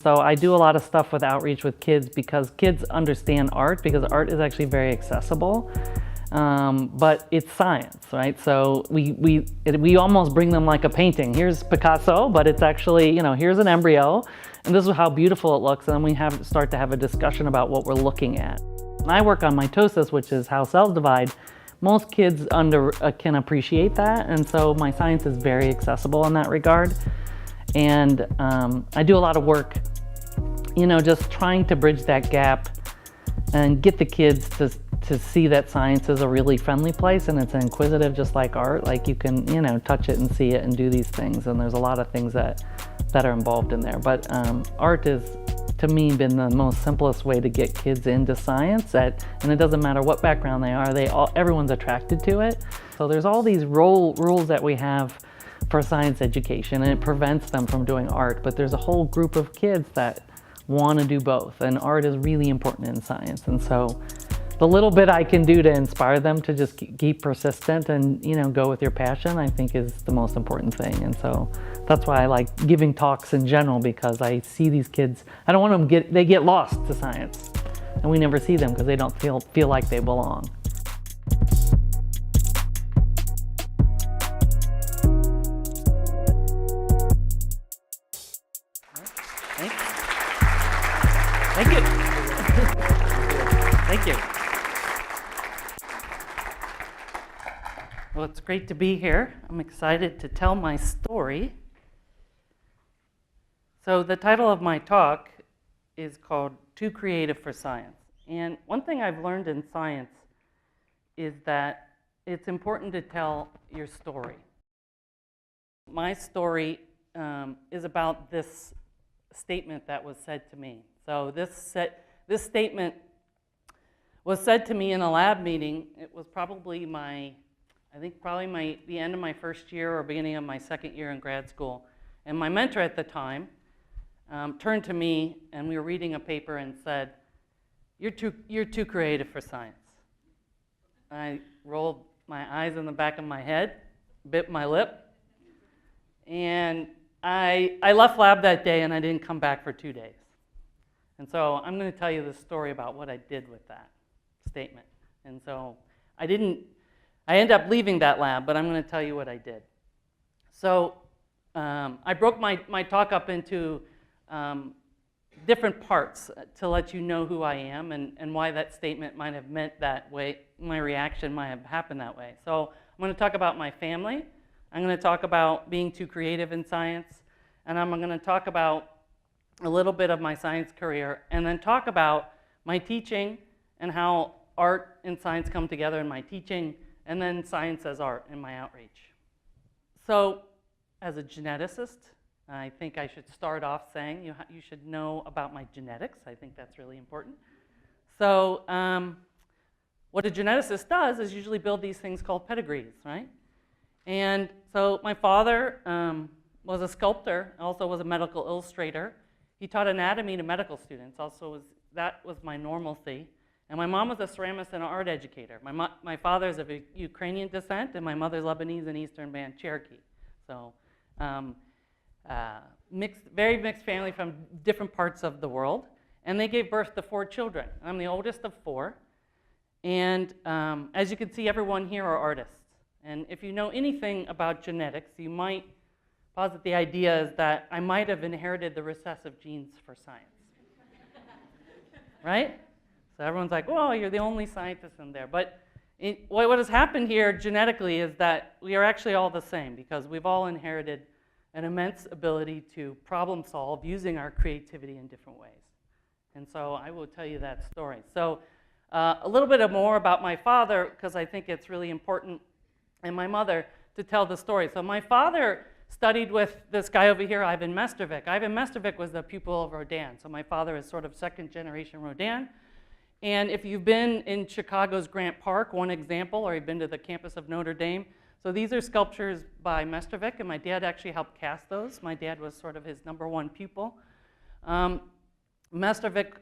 so I do a lot of stuff with outreach with kids because kids understand art, because art is actually very accessible. But it's science, right? So we almost bring them like a painting. Here's Picasso, but it's actually, you know, here's an embryo, and this is how beautiful it looks, and then we start to have a discussion about what we're looking at. When I work on mitosis, which is how cells divide, most kids can appreciate that, and so my science is very accessible in that regard. And I do a lot of work, you know, just trying to bridge that gap and get the kids to see that science is a really friendly place, and it's inquisitive just like art. Like you can, you know, touch it and see it and do these things, and there's a lot of things that are involved in there. But art is, to me, been the most simplest way to get kids into science, and it doesn't matter what background they are, everyone's attracted to it. So there's all these rules that we have for science education, and it prevents them from doing art, but there's a whole group of kids that want to do both, and art is really important in science. And so the little bit I can do to inspire them to just keep persistent and, you know, go with your passion, I think is the most important thing. And so that's why I like giving talks in general, because I see these kids, I don't want them they get lost to science, and we never see them because they don't feel like they belong. Thank you. Thank you. Well, it's great to be here. I'm excited to tell my story. So the title of my talk is called Too Creative for Science. And one thing I've learned in science is that it's important to tell your story. My story is about this statement that was said to me. So this statement was said to me in a lab meeting. It was probably the end of my first year or beginning of my second year in grad school. And my mentor at the time turned to me, and we were reading a paper, and said, you're too creative for science. I rolled my eyes in the back of my head, bit my lip, and I left lab that day, and I didn't come back for 2 days. And so I'm going to tell you the story about what I did with that statement. And so I ended up leaving that lab, but I'm going to tell you what I did. So I broke my talk up into different parts to let you know who I am and why that statement might have meant that way, my reaction might have happened that way. So I'm going to talk about my family. I'm going to talk about being too creative in science, and I'm going to talk about a little bit of my science career, and then talk about my teaching and how art and science come together in my teaching, and then science as art in my outreach. So as a geneticist, I think I should start off saying you should know about my genetics. I think that's really important. So what a geneticist does is usually build these things called pedigrees, right? And so my father was a sculptor, also was a medical illustrator. He taught anatomy to medical students, that was my normalcy. And my mom was a ceramist and an art educator. My father is of Ukrainian descent, and my mother's Lebanese and Eastern Band Cherokee. So very mixed family from different parts of the world. And they gave birth to 4 children. I'm the oldest of 4. And as you can see, everyone here are artists. And if you know anything about genetics, you might posit the idea is that I might have inherited the recessive genes for science. Right? So everyone's like, "Well, you're the only scientist in there." But what has happened here genetically is that we are actually all the same, because we've all inherited an immense ability to problem solve using our creativity in different ways. And so I will tell you that story. So a little bit more about my father, because I think it's really important, and my mother, to tell the story. So my father studied with this guy over here, Ivan Mestevic. Ivan Mestevic was the pupil of Rodin. So my father is sort of second generation Rodin. And if you've been in Chicago's Grant Park, one example, or you've been to the campus of Notre Dame, so these are sculptures by Mestevic, and my dad actually helped cast those. My dad was sort of his #1 pupil. Mestevic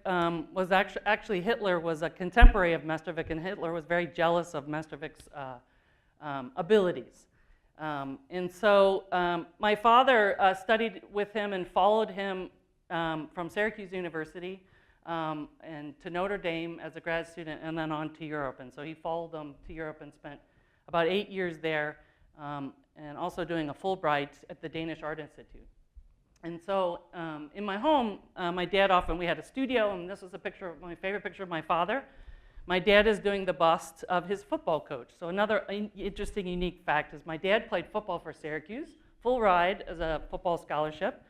was actually Hitler was a contemporary of Mestevic, and Hitler was very jealous of Mestevic's abilities. And so my father studied with him and followed him from Syracuse University and to Notre Dame as a grad student, and then on to Europe. And so he followed them to Europe and spent about 8 years there, and also doing a Fulbright at the Danish Art Institute. And so in my home, my dad often, we had a studio, and this was a picture, my favorite picture of my father. My dad is doing the bust of his football coach. So another interesting, unique fact is my dad played football for Syracuse, full ride as a football scholarship.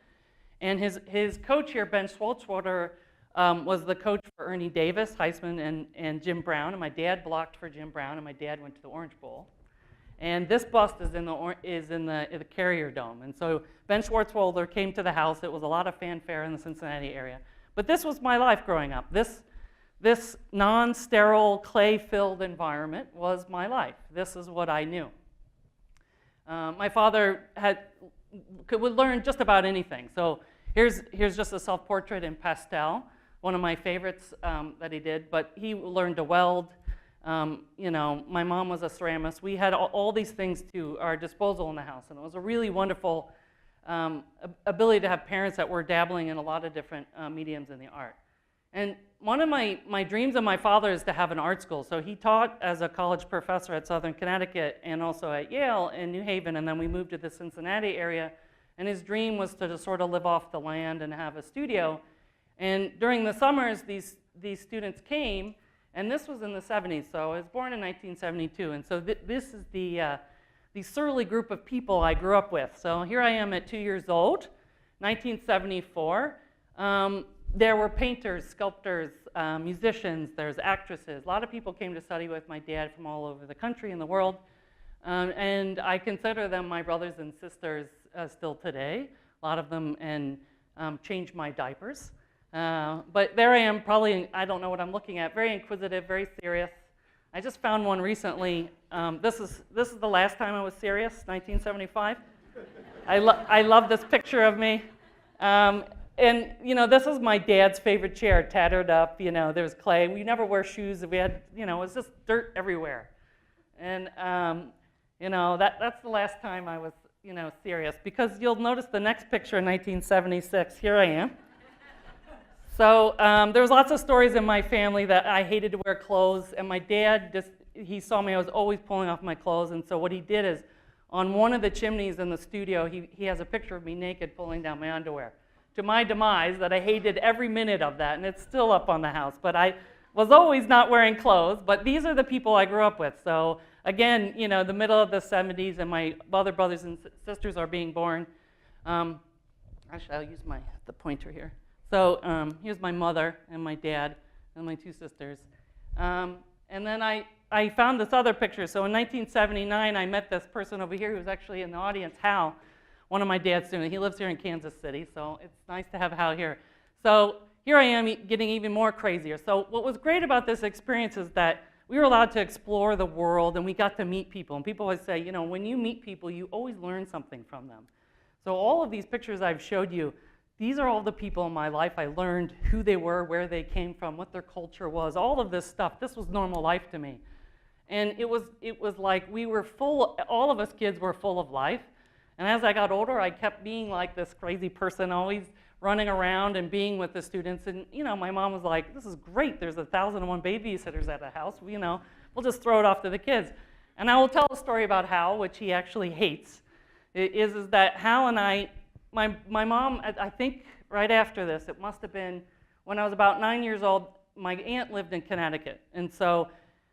And his coach here, Ben Schwartzwater, was the coach for Ernie Davis, Heisman, and Jim Brown. And my dad blocked for Jim Brown, and my dad went to the Orange Bowl. And this bust is in the Carrier Dome. And so Ben Schwartzwalder came to the house. It was a lot of fanfare in the Cincinnati area. But this was my life growing up. This non-sterile, clay-filled environment was my life. This is what I knew. My father would learn just about anything. So here's just a self-portrait in pastel, one of my favorites that he did. But he learned to weld. My mom was a ceramist. We had all these things to our disposal in the house, and it was a really wonderful ability to have parents that were dabbling in a lot of different mediums in the art. And one of my dreams of my father is to have an art school. So he taught as a college professor at Southern Connecticut and also at Yale and New Haven, and then we moved to the Cincinnati area. And his dream was to just sort of live off the land and have a studio. And during the summers, these students came, and this was in the 70s. So I was born in 1972, and so this is the surly group of people I grew up with. So here I am at 2 years old, 1974. There were painters, sculptors, musicians, there's actresses. A lot of people came to study with my dad from all over the country and the world. And I consider them my brothers and sisters still today. A lot of them changed my diapers. But there I am, probably, I don't know what I'm looking at, very inquisitive, very serious. I just found one recently. This is the last time I was serious, 1975. I love this picture of me. And, this is my dad's favorite chair, tattered up, there's clay. We never wear shoes. We had, it was just dirt everywhere. And, that's the last time I was, serious. Because you'll notice the next picture in 1976, here I am. So there's lots of stories in my family that I hated to wear clothes. And my dad, he saw me, I was always pulling off my clothes. And so what he did is, on one of the chimneys in the studio, he has a picture of me naked pulling down my underwear. To my demise, that I hated every minute of that, and it's still up on the house. But I was always not wearing clothes, but these are the people I grew up with. So again, the middle of the 70s, and my other brothers and sisters are being born. Actually, I'll use the pointer here. So here's my mother and my dad and my two sisters. And then I found this other picture. So in 1979, I met this person over here who was actually in the audience, Hal, one of my dad's students. He lives here in Kansas City, so it's nice to have Hal here. So here I am getting even more crazier. So what was great about this experience is that we were allowed to explore the world, and we got to meet people. And people always say, when you meet people, you always learn something from them. So all of these pictures I've showed you, these are all the people in my life. I learned who they were, where they came from, what their culture was, all of this stuff. This was normal life to me. And it was like we were all of us kids were full of life. And as I got older, I kept being like this crazy person, always running around and being with the students. And, my mom was like, this is great. There's 1,001 babysitters at the house. We'll just throw it off to the kids. And I will tell a story about Hal, which he actually hates. Is that Hal and my mom, I think right after this, it must have been when I was about 9 years old, my aunt lived in Connecticut. And so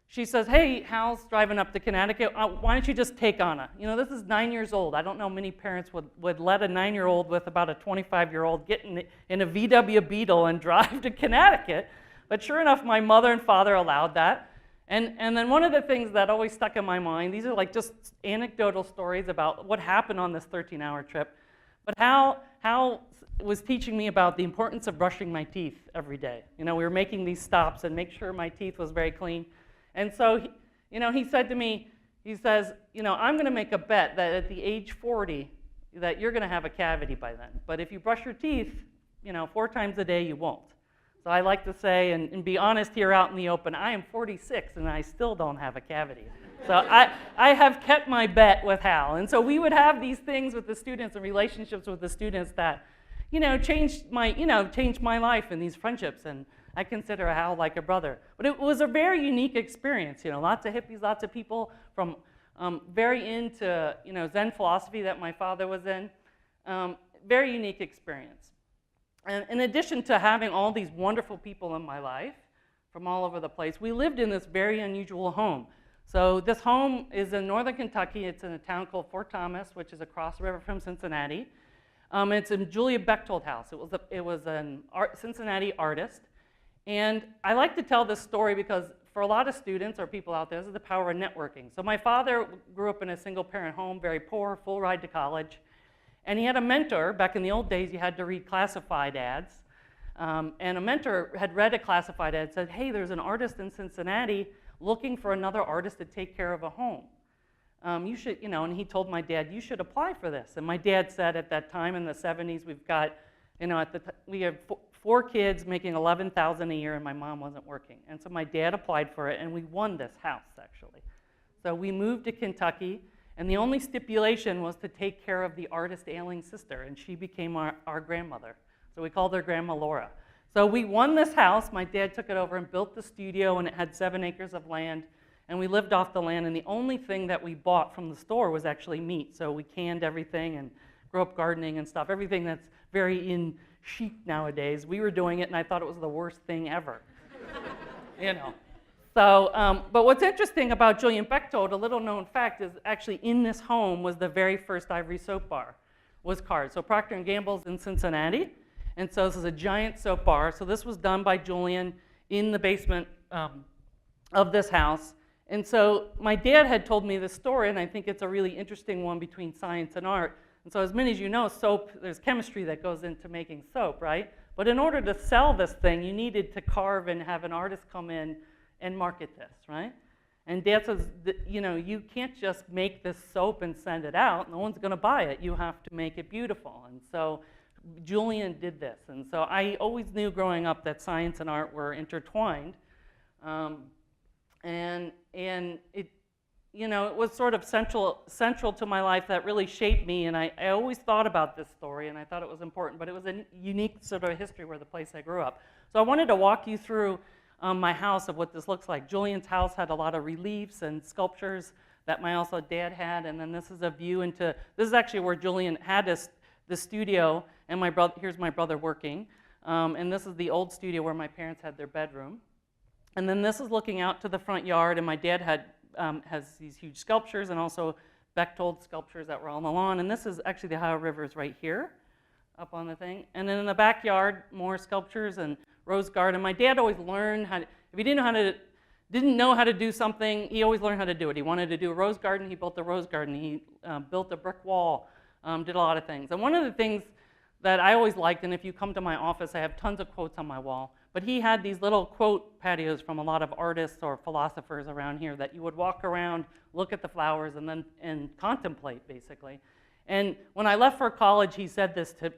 she says, hey, Hal's driving up to Connecticut. Why don't you just take Anna? This is 9 years old. I don't know many parents would let a 9-year-old with about a 25-year-old get in a VW Beetle and drive to Connecticut. But sure enough, my mother and father allowed that. And then one of the things that always stuck in my mind, these are like just anecdotal stories about what happened on this 13-hour trip. But Hal was teaching me about the importance of brushing my teeth every day. We were making these stops and make sure my teeth was very clean. And so, he said to me, he says, I'm going to make a bet that at the age 40, that you're going to have a cavity by then. But if you brush your teeth, 4 times a day, you won't. So I like to say, and be honest here out in the open, I am 46 and I still don't have a cavity. So I have kept my bet with Hal. And so we would have these things with the students and relationships with the students that, changed my life and these friendships, and I consider Hal like a brother. But it was a very unique experience, lots of hippies, lots of people from very into, Zen philosophy that my father was in. Very unique experience. And in addition to having all these wonderful people in my life from all over the place, we lived in this very unusual home. So this home is in northern Kentucky. It's in a town called Fort Thomas, which is across the river from Cincinnati. It's in Julia Bechtold house. It was an Cincinnati artist. And I like to tell this story because for a lot of students or people out there, this is the power of networking. So my father grew up in a single-parent home, very poor, full ride to college. And he had a mentor. Back in the old days, you had to read classified ads. And a mentor had read a classified ad and said, hey, there's an artist in Cincinnati looking for another artist to take care of a home. You should, and he told my dad, you should apply for this. And my dad said at that time in the 70s, we've got, we have 4 kids making $11,000 a year, and my mom wasn't working. And so my dad applied for it, and we won this house, actually. So we moved to Kentucky, and the only stipulation was to take care of the artist ailing sister, and she became our grandmother. So we called her Grandma Laura. So we won this house. My dad took it over and built the studio, and it had 7 acres of land. And we lived off the land, and the only thing that we bought from the store was actually meat. So we canned everything and grew up gardening and stuff, everything that's very in chic nowadays. We were doing it, and I thought it was the worst thing ever. So, but what's interesting about Julian Bechtold, a little known fact, is actually in this home was the very first ivory soap bar was carved. So Procter & Gamble's in Cincinnati, and so this is a giant soap bar. So this was done by Julian in the basement of this house. And so my dad had told me this story, and I think it's a really interesting one between science and art. And so as many as you know, soap, there's chemistry that goes into making soap, right? But in order to sell this thing, you needed to carve and have an artist come in and market this, right? And Dad says, you can't just make this soap and send it out. No one's going to buy it. You have to make it beautiful. And so Julian did this. And so I always knew growing up that science and art were intertwined. And it, it was sort of central to my life that really shaped me. And I always thought about this story, and I thought it was important. But it was a unique sort of history where the place I grew up. So I wanted to walk you through my house of what this looks like. Julian's house had a lot of reliefs and sculptures that my also dad had, and then this is a view into, this is actually where Julian had the studio, and here's my brother working, and this is the old studio where my parents had their bedroom. And then this is looking out to the front yard, and my dad has these huge sculptures and also Bechtold sculptures that were on the lawn, and this is actually the Ohio River is right here up on the thing. And then in the backyard, more sculptures and rose garden. My dad always learned how to, if he didn't know how to do something, he always learned how to do it. He wanted to do a rose garden, he built a rose garden. He built a brick wall, did a lot of things. And one of the things that I always liked, and if you come to my office, I have tons of quotes on my wall, but he had these little quote patios from a lot of artists or philosophers around here that you would walk around, look at the flowers, and contemplate, basically. And when I left for college, he said this to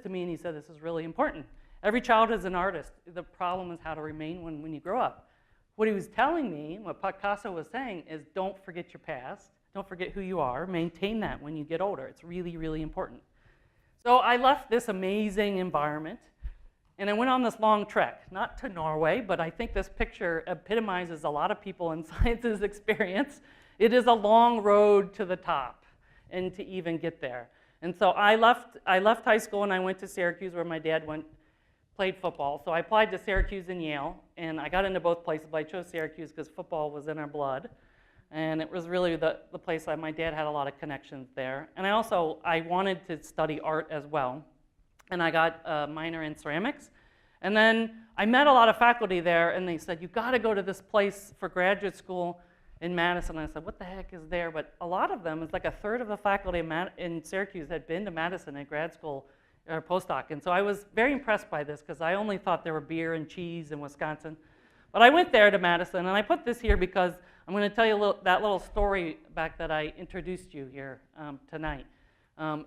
me, and he said, this is really important. Every child is an artist. The problem is how to remain when you grow up. What he was telling me, what Picasso was saying, is don't forget your past. Don't forget who you are. Maintain that when you get older. It's really, really important. So I left this amazing environment, and I went on this long trek, not to Norway, but I think this picture epitomizes a lot of people in science's experience. It is a long road to the top and to even get there. And so I left high school, and I went to Syracuse, where my dad played football. So I applied to Syracuse and Yale, and I got into both places, but I chose Syracuse because football was in our blood. And it was really the place that my dad had a lot of connections there. And I wanted to study art as well. And I got a minor in ceramics. And then I met a lot of faculty there, and they said, you gotta go to this place for graduate school in Madison. And I said, what the heck is there? But a lot of them, it's like a third of the faculty in Syracuse had been to Madison at grad school or postdoc. And so I was very impressed by this because I only thought there were beer and cheese in Wisconsin. But I went there to Madison, and I put this here because I'm going to tell you that little story back that I introduced you here tonight.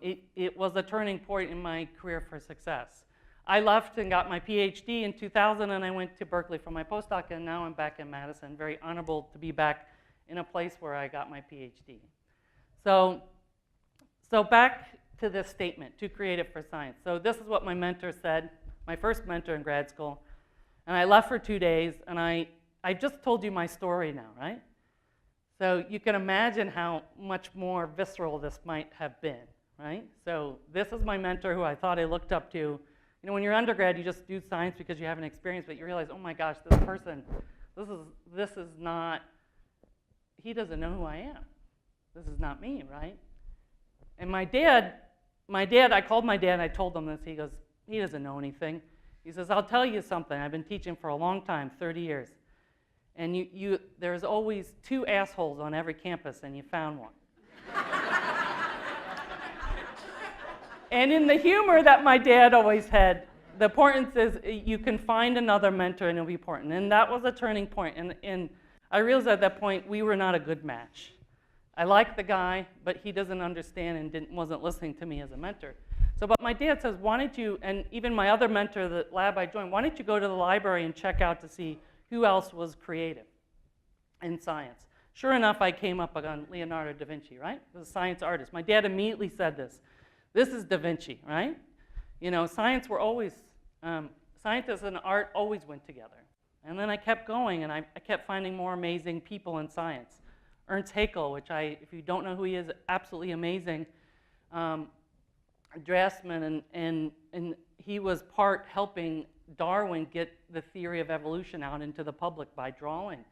It was a turning point in my career for success. I left and got my PhD in 2000, and I went to Berkeley for my postdoc, and now I'm back in Madison. Very honorable to be back in a place where I got my PhD. So back to this statement, too creative for science. So this is what my mentor said, my first mentor in grad school. And I left for 2 days, and I just told you my story now, right? So you can imagine how much more visceral this might have been, right? So this is my mentor who I thought I looked up to. You know, when you're undergrad, you just do science because you have an experience, but you realize, oh my gosh, this person, this is not, he doesn't know who I am. This is not me, right? And my dad, I called my dad and I told him this. He goes, he doesn't know anything. He says, I'll tell you something. I've been teaching for a long time, 30 years. And there's always 2 assholes on every campus, and you found one. And in the humor that my dad always had, the importance is you can find another mentor and it'll be important. And that was a turning point. And I realized at that point we were not a good match. I liked the guy, but he doesn't understand and wasn't listening to me as a mentor. So, but my dad says, why don't you, and even my other mentor, the lab I joined, why don't you go to the library and check out to see who else was creative in science? Sure enough, I came up on Leonardo da Vinci, right? The science artist. My dad immediately said this. This is da Vinci, right? You know, scientists and art always went together. And then I kept going, and I kept finding more amazing people in science. Ernst Haeckel, which if you don't know who he is, absolutely amazing draftsman, and he was part helping Darwin get the theory of evolution out into the public by drawing.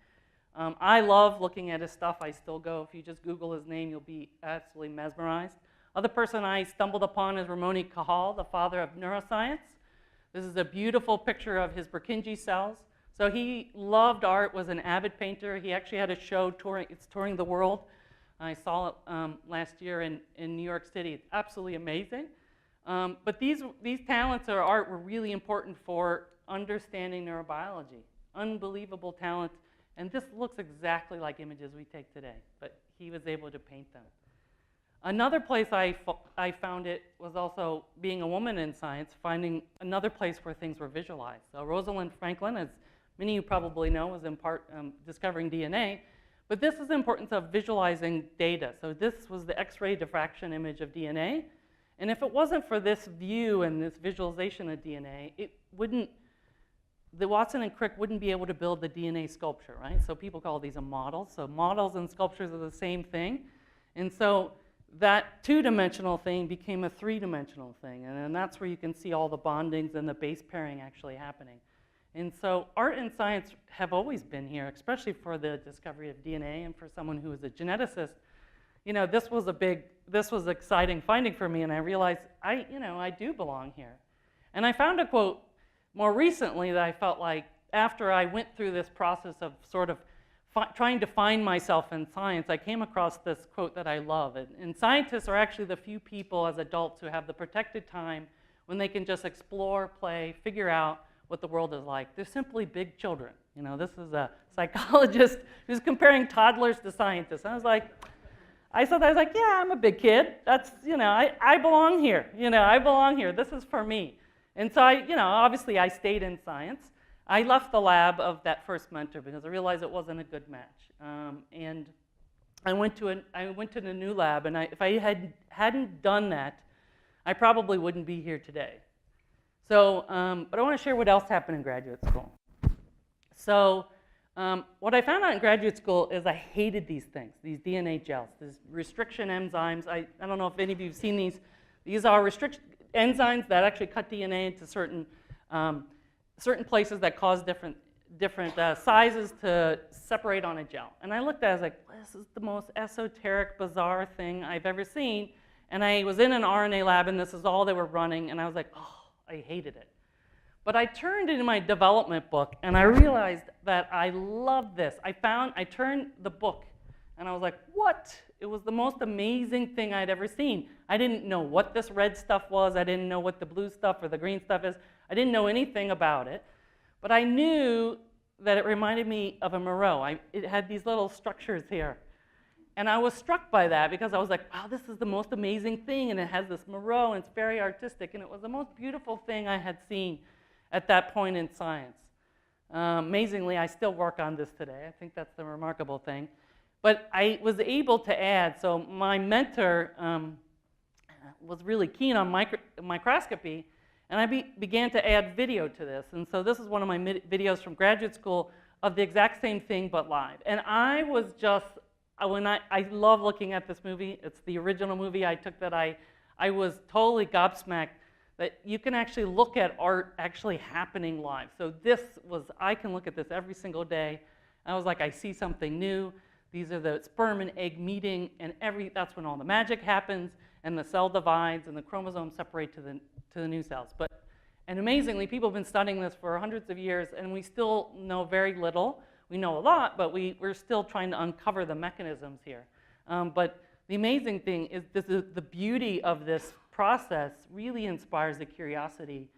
I love looking at his stuff. I still go. If you just Google his name, you'll be absolutely mesmerized. Other person I stumbled upon is Ramon Cajal, the father of neuroscience. This is a beautiful picture of his Purkinje cells. So he loved art, was an avid painter. He actually had a show touring the world. I saw it last year in New York City. It's absolutely amazing. But these talents or art were really important for understanding neurobiology. Unbelievable talent. And this looks exactly like images we take today, but he was able to paint them. Another place I found it was also being a woman in science, finding another place where things were visualized. So Rosalind Franklin, as many of you probably know, was in part discovering DNA. But this is the importance of visualizing data. So this was the X-ray diffraction image of DNA. And if it wasn't for this view and this visualization of DNA, the Watson and Crick wouldn't be able to build the DNA sculpture, right? So people call these a model. So models and sculptures are the same thing. And so that 2-dimensional thing became a 3-dimensional thing. And then that's where you can see all the bondings and the base pairing actually happening. And so art and science have always been here, especially for the discovery of DNA and for someone who is a geneticist. You know, this was exciting finding for me, and I realized I do belong here. And I found a quote more recently that I felt like after I went through this process of sort of trying to find myself in science, I came across this quote that I love. And scientists are actually the few people as adults who have the protected time when they can just explore, play, figure out what the world is like. They're simply big children. You know, this is a psychologist who's comparing toddlers to scientists. And I was like, yeah, I'm a big kid. That's, I belong here. I belong here. This is for me. And so obviously I stayed in science. I left the lab of that first mentor because I realized it wasn't a good match. And I went to the new lab, and if I hadn't done that, I probably wouldn't be here today. So, but I want to share what else happened in graduate school. So, what I found out in graduate school is I hated these things, these DNA gels, these restriction enzymes. I don't know if any of you have seen these. These are enzymes that actually cut DNA into certain places that cause different sizes to separate on a gel. And I looked at it, I was like, this is the most esoteric, bizarre thing I've ever seen. And I was in an RNA lab, and this is all they were running, and I was like, oh, I hated it. But I turned into my development book, and I realized that I loved this. I turned the book, and I was like, what? It was the most amazing thing I'd ever seen. I didn't know what this red stuff was. I didn't know what the blue stuff or the green stuff is. I didn't know anything about it. But I knew that it reminded me of a Moreau. It had these little structures here. And I was struck by that because I was like, wow, this is the most amazing thing. And it has this Moreau, and it's very artistic. And it was the most beautiful thing I had seen at that point in science. Amazingly, I still work on this today. I think that's the remarkable thing. But I was able to add, so my mentor, was really keen on microscopy, and I began to add video to this. And so this is one of my videos from graduate school of the exact same thing but live. And I was just, I love looking at this movie. It's the original movie I took that I was totally gobsmacked that you can actually look at art actually happening live. So this was, I can look at this every single day. I was like, I see something new. These are the sperm and egg meeting, and that's when all the magic happens, and the cell divides, and the chromosomes separate to the new cells. And amazingly, people have been studying this for hundreds of years, and we still know very little. We know a lot, but we're still trying to uncover the mechanisms here. But the amazing thing is the beauty of this process really inspires the curiosity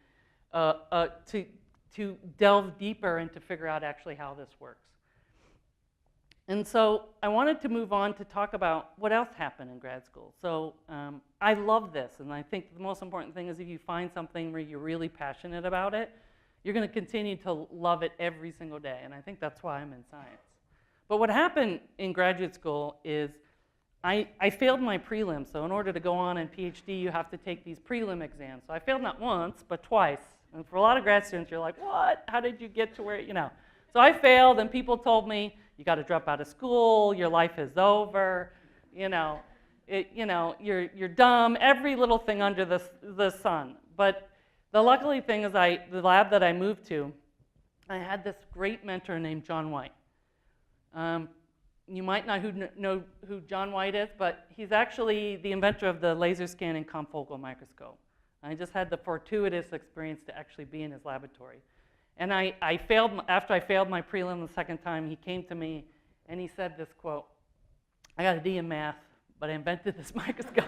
to delve deeper and to figure out actually how this works. And so I wanted to move on to talk about what else happened in grad school. So I love this, and I think the most important thing is if you find something where you're really passionate about it, you're going to continue to love it every single day, and I think that's why I'm in science. But what happened in graduate school is I failed my prelims. So in order to go on in PhD, you have to take these prelim exams. So I failed not once, but twice. And for a lot of grad students, you're like, what? How did you get to where, you know? So I failed, and people told me, you got to drop out of school, your life is over, you're dumb, every little thing under the sun. But the luckily thing is the lab that I moved to, I had this great mentor named John White. You might not know who John White is, but he's actually the inventor of the laser scanning confocal microscope. I just had the fortuitous experience to actually be in his laboratory. And after I failed my prelim the second time, he came to me and he said this quote, I got a D in math, but I invented this microscope.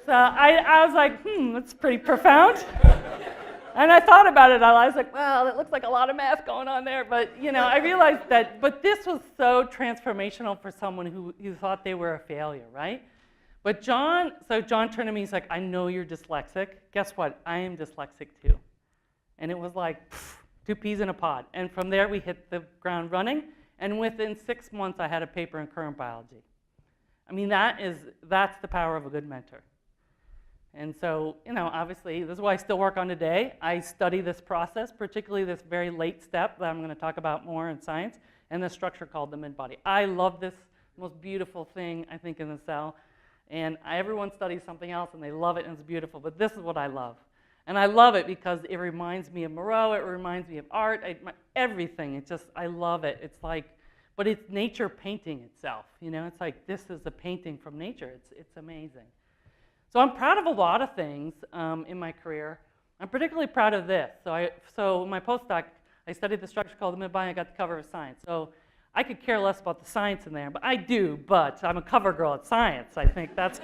So I was like, that's pretty profound. And I thought about it, I was like, well, it looks like a lot of math going on there, but I realized that, but this was so transformational for someone who thought they were a failure, right? But John turned to me, he's like, I know you're dyslexic. Guess what? I am dyslexic too. And it was like, two peas in a pod. And from there, we hit the ground running. And within 6 months, I had a paper in current biology. I mean, that's the power of a good mentor. And so, obviously, this is what I still work on today. I study this process, particularly this very late step that I'm going to talk about more in science, and the structure called the midbody. I love this most beautiful thing, I think, in the cell. And everyone studies something else, and they love it, and it's beautiful. But this is what I love. And I love it because it reminds me of Moreau. It reminds me of art, everything. I love it. It's like, but it's nature painting itself. It's like this is a painting from nature. It's amazing. So I'm proud of a lot of things in my career. I'm particularly proud of this. So in my postdoc, I studied the structure called the midbody. I got the cover of Science. So I could care less about the science in there, but I do. But I'm a cover girl at Science. I think it's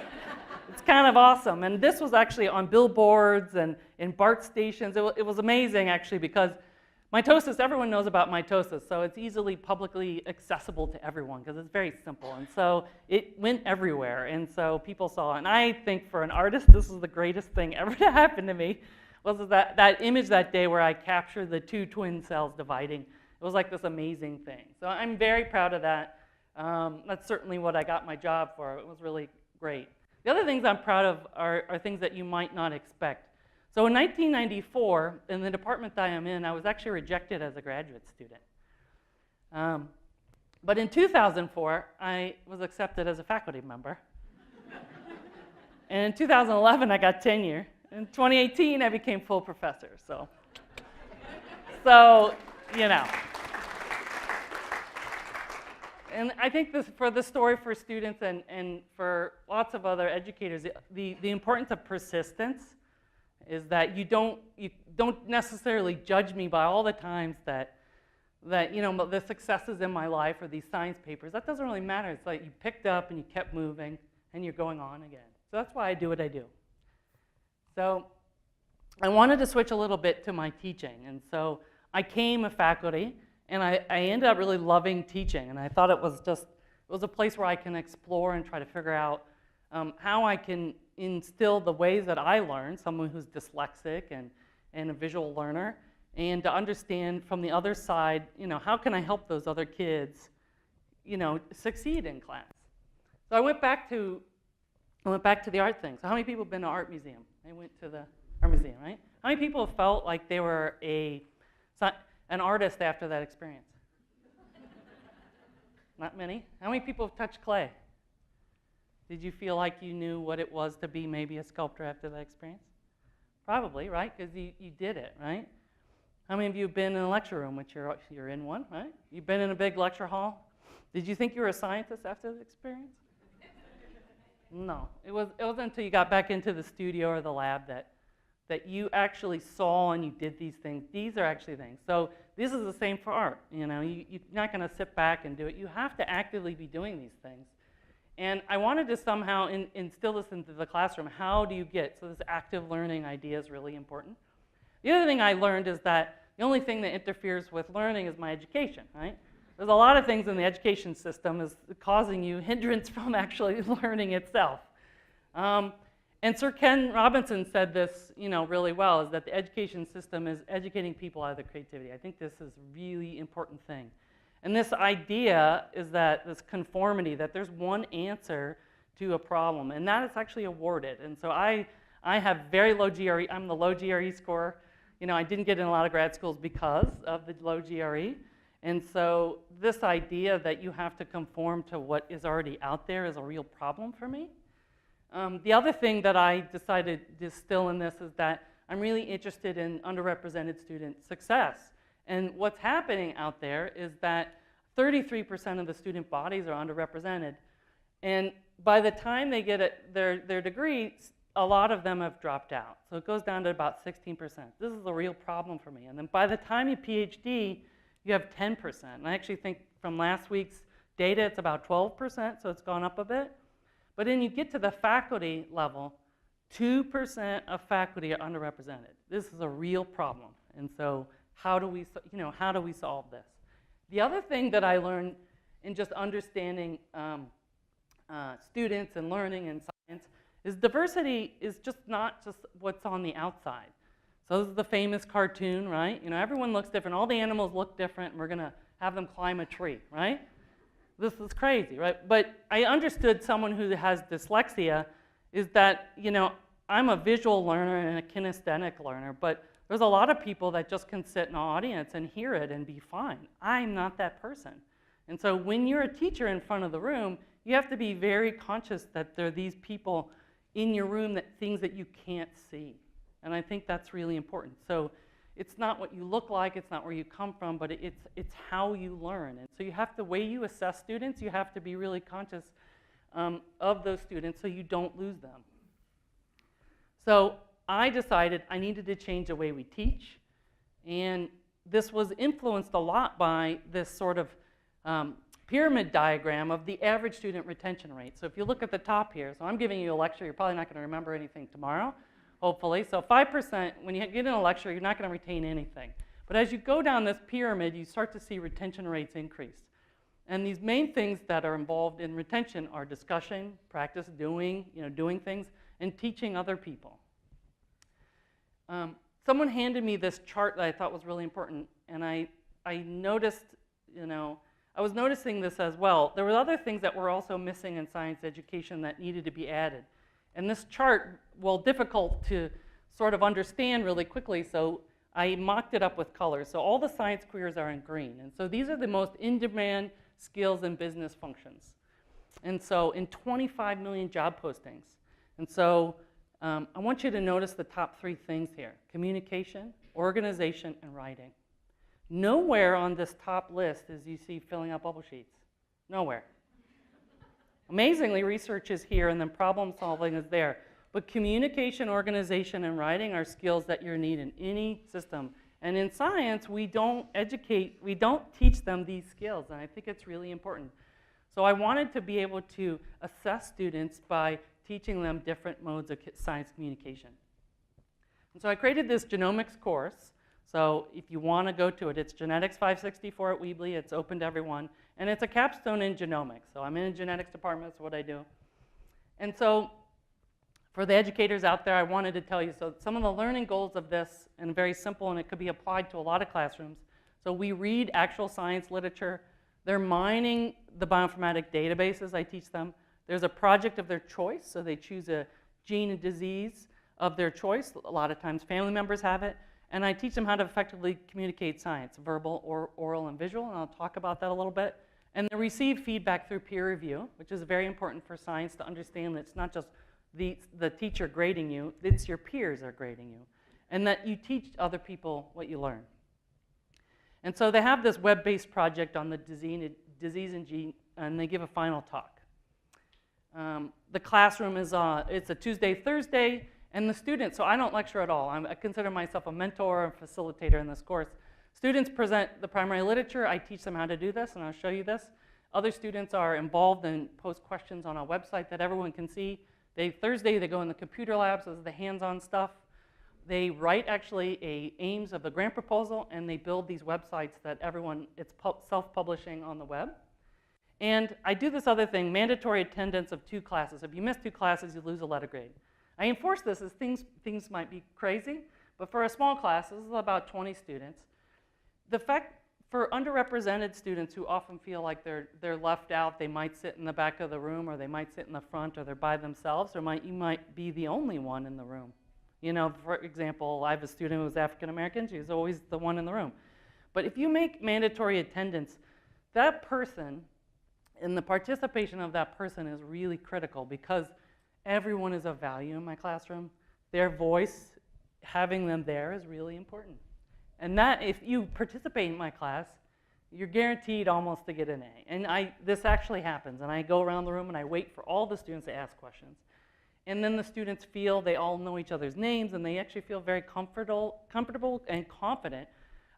kind of awesome. And this was actually on billboards and in BART stations. It was amazing, actually, because mitosis, everyone knows about mitosis, so it's easily publicly accessible to everyone because it's very simple. And so it went everywhere, and so people saw it. And I think for an artist, this is the greatest thing ever to happen to me, was that image that day where I captured the two twin cells dividing. It was like this amazing thing. So I'm very proud of that. That's certainly what I got my job for. It was really great. The other things I'm proud of are things that you might not expect. So in 1994, in the department that I am in, I was actually rejected as a graduate student. But in 2004, I was accepted as a faculty member. And in 2011, I got tenure. In 2018, I became full professor. So And I think for the story for students and for lots of other educators, the importance of persistence is that you don't necessarily judge me by all the times that the successes in my life or these science papers. That doesn't really matter. It's like you picked up and you kept moving and you're going on again. So that's why I do what I do. So I wanted to switch a little bit to my teaching. And so I came a faculty, and I ended up really loving teaching. And I thought it was a place where I can explore and try to figure out how I can instill the ways that I learn, someone who's dyslexic and a visual learner, and to understand from the other side, how can I help those other kids, succeed in class. So I went back to the art thing. So how many people have been to art museum? I went to the art museum, right? How many people felt like they were an artist after that experience? Not many. How many people have touched clay? Did you feel like you knew what it was to be maybe a sculptor after that experience? Probably, right? Because you did it, right? How many of you have been in a lecture room, which you're in one, right? You've been in a big lecture hall. Did you think you were a scientist after the experience? No. It wasn't until you got back into the studio or the lab that you actually saw and you did these things. These are actually things. So this is the same for art. You know, you're not going to sit back and do it. You have to actively be doing these things. And I wanted to somehow instill this into the classroom. How do you get? So this active learning idea is really important. The other thing I learned is that the only thing that interferes with learning is my education, right? There's a lot of things in the education system is causing you hindrance from actually learning itself. And Sir Ken Robinson said this, really well, is that the education system is educating people out of their creativity. I think this is a really important thing. And this idea is that this conformity, that there's one answer to a problem, and that is actually awarded. And so I have very low GRE. I'm the low GRE score. I didn't get in a lot of grad schools because of the low GRE. And so this idea that you have to conform to what is already out there is a real problem for me. The other thing that I decided to distill in this is that I'm really interested in underrepresented student success. And what's happening out there is that 33% of the student bodies are underrepresented. And by the time they get their degree, a lot of them have dropped out. So it goes down to about 16%. This is a real problem for me. And then by the time you PhD, you have 10%. And I actually think from last week's data, it's about 12%, so it's gone up a bit. But then you get to the faculty level, 2% of faculty are underrepresented. This is a real problem. And so how do we solve this? The other thing that I learned in just understanding students and learning and science is diversity is just not just what's on the outside. So this is the famous cartoon, right? Everyone looks different. All the animals look different, and we're going to have them climb a tree, right? This is crazy, right? But I understood someone who has dyslexia is that, I'm a visual learner and a kinesthetic learner, but there's a lot of people that just can sit in an audience and hear it and be fine. I'm not that person. And so when you're a teacher in front of the room, you have to be very conscious that there are these people in your room, things that you can't see. And I think that's really important. So it's not what you look like, it's not where you come from, but it's how you learn. And so the way you assess students, you have to be really conscious of those students so you don't lose them. So I decided I needed to change the way we teach. And this was influenced a lot by this sort of pyramid diagram of the average student retention rate. So if you look at the top here, so I'm giving you a lecture, you're probably not going to remember anything tomorrow, hopefully. So 5%, when you get in a lecture, you're not going to retain anything. But as you go down this pyramid, you start to see retention rates increase. And these main things that are involved in retention are discussion, practice, doing things, and teaching other people. Someone handed me this chart that I thought was really important, and I noticed, I was noticing this as well. There were other things that were also missing in science education that needed to be added. And this chart, difficult to sort of understand really quickly, so I mocked it up with colors. So all the science careers are in green. And so these are the most in-demand skills and business functions. And so in 25 million job postings. And so I want you to notice the top 3 things here: communication, organization, and writing. Nowhere on this top list is you see filling out bubble sheets. Nowhere. Amazingly, research is here, and then problem solving is there. But communication, organization, and writing are skills that you need in any system. And in science, we don't teach them these skills, and I think it's really important. So I wanted to be able to assess students by teaching them different modes of science communication. And so I created this Genomics course. So if you want to go to it, it's Genetics 564 at Weebly. It's open to everyone. And it's a capstone in genomics. So I'm in the genetics department, that's what I do. And so for the educators out there, I wanted to tell you, so some of the learning goals of this, and very simple, and it could be applied to a lot of classrooms. So we read actual science literature. They're mining the bioinformatic databases I teach them. There's a project of their choice, so they choose a gene and disease of their choice. A lot of times family members have it. And I teach them how to effectively communicate science, verbal, oral, and visual, and I'll talk about that a little bit. And they receive feedback through peer review, which is very important for science to understand that it's not just the teacher grading you, it's your peers are grading you, and that you teach other people what you learn. And so they have this web-based project on the disease and gene, and they give a final talk. The classroom is, it's a Tuesday, Thursday, and the students, so I don't lecture at all. I consider myself a mentor and facilitator in this course. Students present the primary literature. I teach them how to do this, and I'll show you this. Other students are involved and post questions on a website that everyone can see. Thursday, they go in the computer labs. This is the hands-on stuff. They write, actually, aims of the grant proposal, and they build these websites that everyone, it's self-publishing on the web. And I do this other thing, mandatory attendance of 2 classes. If you miss 2 classes, you lose a letter grade. I enforce this as things might be crazy, but for a small class, this is about 20 students. The fact for underrepresented students who often feel like they're left out, they might sit in the back of the room, or they might sit in the front, or they're by themselves, or you might be the only one in the room. You know, for example, I have a student who was African American. She was always the one in the room. But if you make mandatory attendance, that person and the participation of that person is really critical, because everyone is of value in my classroom. Their voice, having them there is really important. And that, if you participate in my class, you're guaranteed almost to get an A. And this actually happens. And I go around the room and I wait for all the students to ask questions. And then the students feel they all know each other's names, and they actually feel very comfortable and confident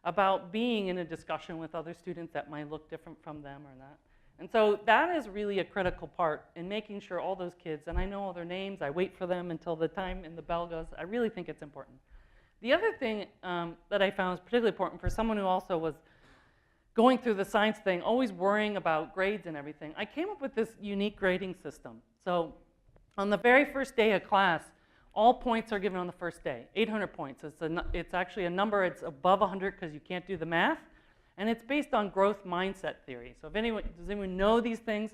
about being in a discussion with other students that might look different from them or not. And so that is really a critical part in making sure all those kids, and I know all their names, I wait for them until the time and the bell goes. I really think it's important. The other thing that I found was particularly important for someone who also was going through the science thing, always worrying about grades and everything, I came up with this unique grading system. So on the very first day of class, all points are given on the first day, 800 points. It's actually a number, it's above 100 because you can't do the math. And it's based on growth mindset theory. So does anyone know these things?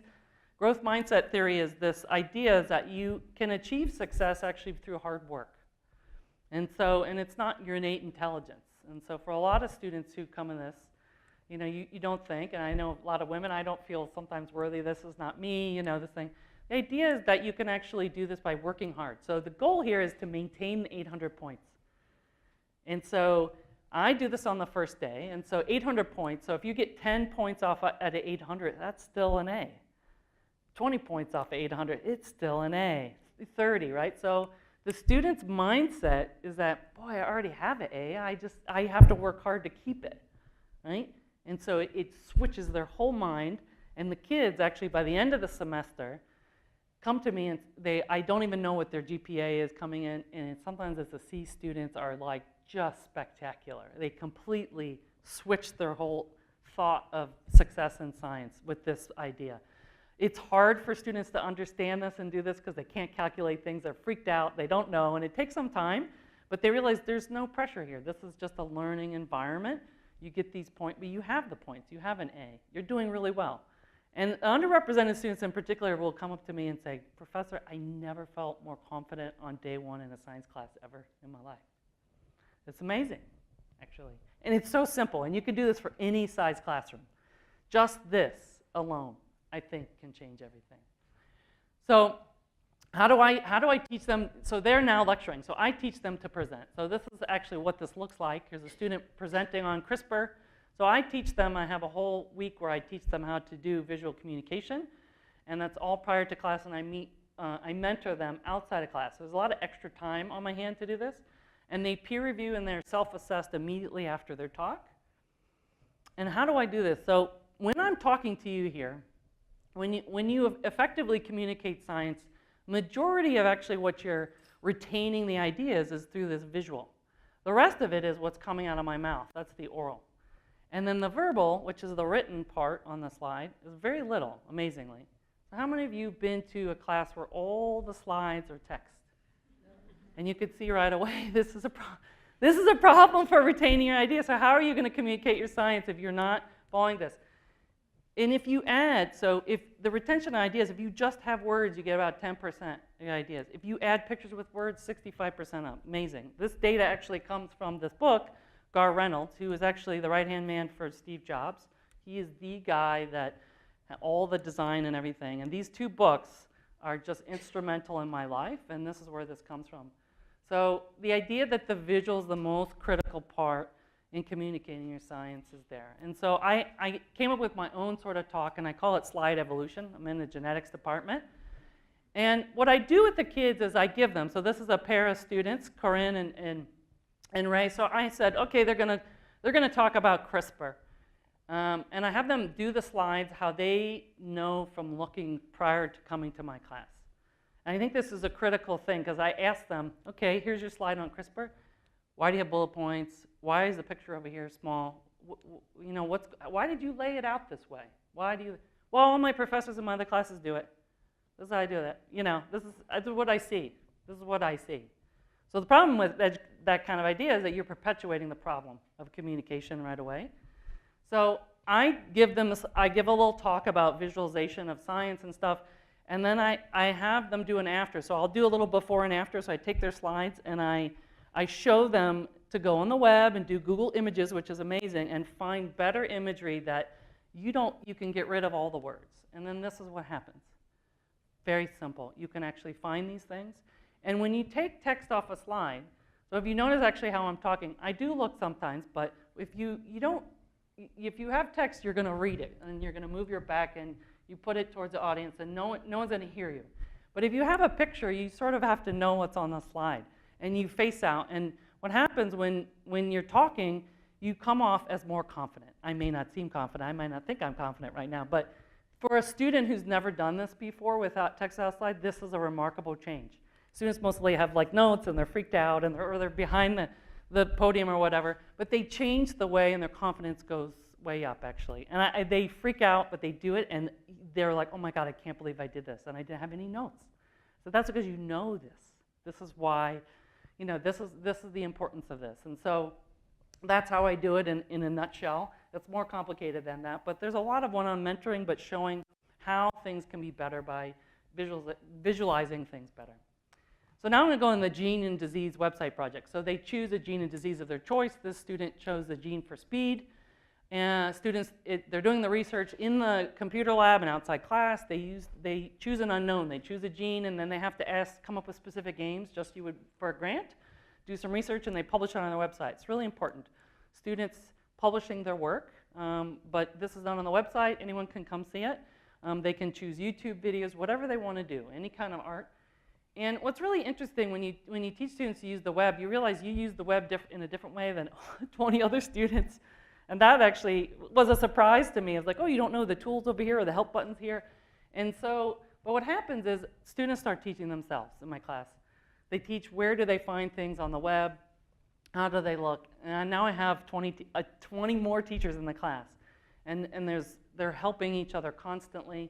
Growth mindset theory is this idea that you can achieve success actually through hard work. And it's not your innate intelligence. And so for a lot of students who come in this, you know, you don't think, and I know a lot of women, I don't feel sometimes worthy, this is not me, you know, this thing. The idea is that you can actually do this by working hard. So the goal here is to maintain the 800 points. And so I do this on the first day, and so 800 points. So if you get 10 points off at 800, that's still an A. 20 points off at 800, it's still an A. 30, right? So the student's mindset is that, boy, I already have an A. I have to work hard to keep it, right? And so it switches their whole mind, and the kids actually, by the end of the semester, come to me and I don't even know what their GPA is coming in, and sometimes as the C students are like just spectacular. They completely switch their whole thought of success in science with this idea. It's hard for students to understand this and do this because they can't calculate things. They're freaked out. They don't know, and it takes some time, but they realize there's no pressure here. This is just a learning environment. You get these points, but you have the points. You have an A. You're doing really well. And underrepresented students in particular will come up to me and say, Professor, I never felt more confident on day 1 in a science class ever in my life. It's amazing, actually. And it's so simple, and you can do this for any size classroom. Just this alone, I think, can change everything. So how do I teach them? So they're now lecturing, so I teach them to present. So this is actually what this looks like. Here's a student presenting on CRISPR. So I teach them, I have a whole week where I teach them how to do visual communication, and that's all prior to class, and I mentor them outside of class. There's a lot of extra time on my hand to do this, and they peer review and they're self-assessed immediately after their talk. And how do I do this? So when I'm talking to you here, when you effectively communicate science, majority of actually what you're retaining the ideas is through this visual. The rest of it is what's coming out of my mouth. That's the oral. And then the verbal, which is the written part on the slide, is very little, amazingly. So how many of you have been to a class where all the slides are text? And you could see right away, this is a problem for retaining your ideas. So how are you going to communicate your science if you're not following this? And if you add, so if the retention ideas, if you just have words, you get about 10% of the ideas. If you add pictures with words, 65% up. Amazing. This data actually comes from this book, Gar Reynolds, who is actually the right-hand man for Steve Jobs. He is the guy that had all the design and everything. And these two books are just instrumental in my life, and this is where this comes from. So the idea that the visual is the most critical part in communicating your science is there. And so I came up with my own sort of talk, and I call it slide evolution. I'm in the genetics department. And what I do with the kids is I give them, so this is a pair of students, Corinne and Ray. So I said, okay, they're gonna talk about CRISPR. And I have them do the slides how they know from looking prior to coming to my class. And I think this is a critical thing, because I asked them, okay, here's your slide on CRISPR. Why do you have bullet points? Why is the picture over here small? You know, why did you lay it out this way? Why do you? Well, all my professors in my other classes do it. This is how I do that. You know, this is what I see. This is what I see. So the problem with that kind of idea is that you're perpetuating the problem of communication right away. So I give a little talk about visualization of science and stuff, and then I have them do an after. So I'll do a little before and after. So I take their slides and I show them to go on the web and do Google Images, which is amazing, and find better imagery that you can get rid of all the words. And then this is what happens. Very simple. You can actually find these things. And when you take text off a slide, so if you notice actually how I'm talking, I do look sometimes, but if you have text, you're going to read it, and you're going to move your back, and you put it towards the audience, and no one's going to hear you. But if you have a picture, you sort of have to know what's on the slide, and you face out. And what happens when you're talking, you come off as more confident. I may not seem confident. I might not think I'm confident right now. But for a student who's never done this before without textile slide, this is a remarkable change. Students mostly have like notes, and they're freaked out, and they're behind the podium or whatever. But they change the way, and their confidence goes way up, actually. And they freak out, but they do it, and they're like, oh my God, I can't believe I did this, and I didn't have any notes. So that's because you know this. This is why, you know, this is the importance of this. And so that's how I do it in a nutshell. It's more complicated than that, but there's a lot of one-on mentoring, but showing how things can be better by visualizing things better. So now I'm going to go on the gene and disease website project. So they choose a gene and disease of their choice. This student chose the gene for speed. And students, they're doing the research in the computer lab and outside class. They choose an unknown. They choose a gene, and then they have to come up with specific aims, just you would for a grant, do some research, and they publish it on their website. It's really important. Students publishing their work, but this is done on the website. Anyone can come see it. They can choose YouTube videos, whatever they want to do, any kind of art. And what's really interesting when you teach students to use the web, you realize you use the web in a different way than 20 other students. And that actually was a surprise to me. It's like, oh, you don't know the tools over here or the help buttons here. And so, but what happens is students start teaching themselves in my class. They teach where do they find things on the web, how do they look. And now I have 20 more teachers in the class. And they're helping each other constantly.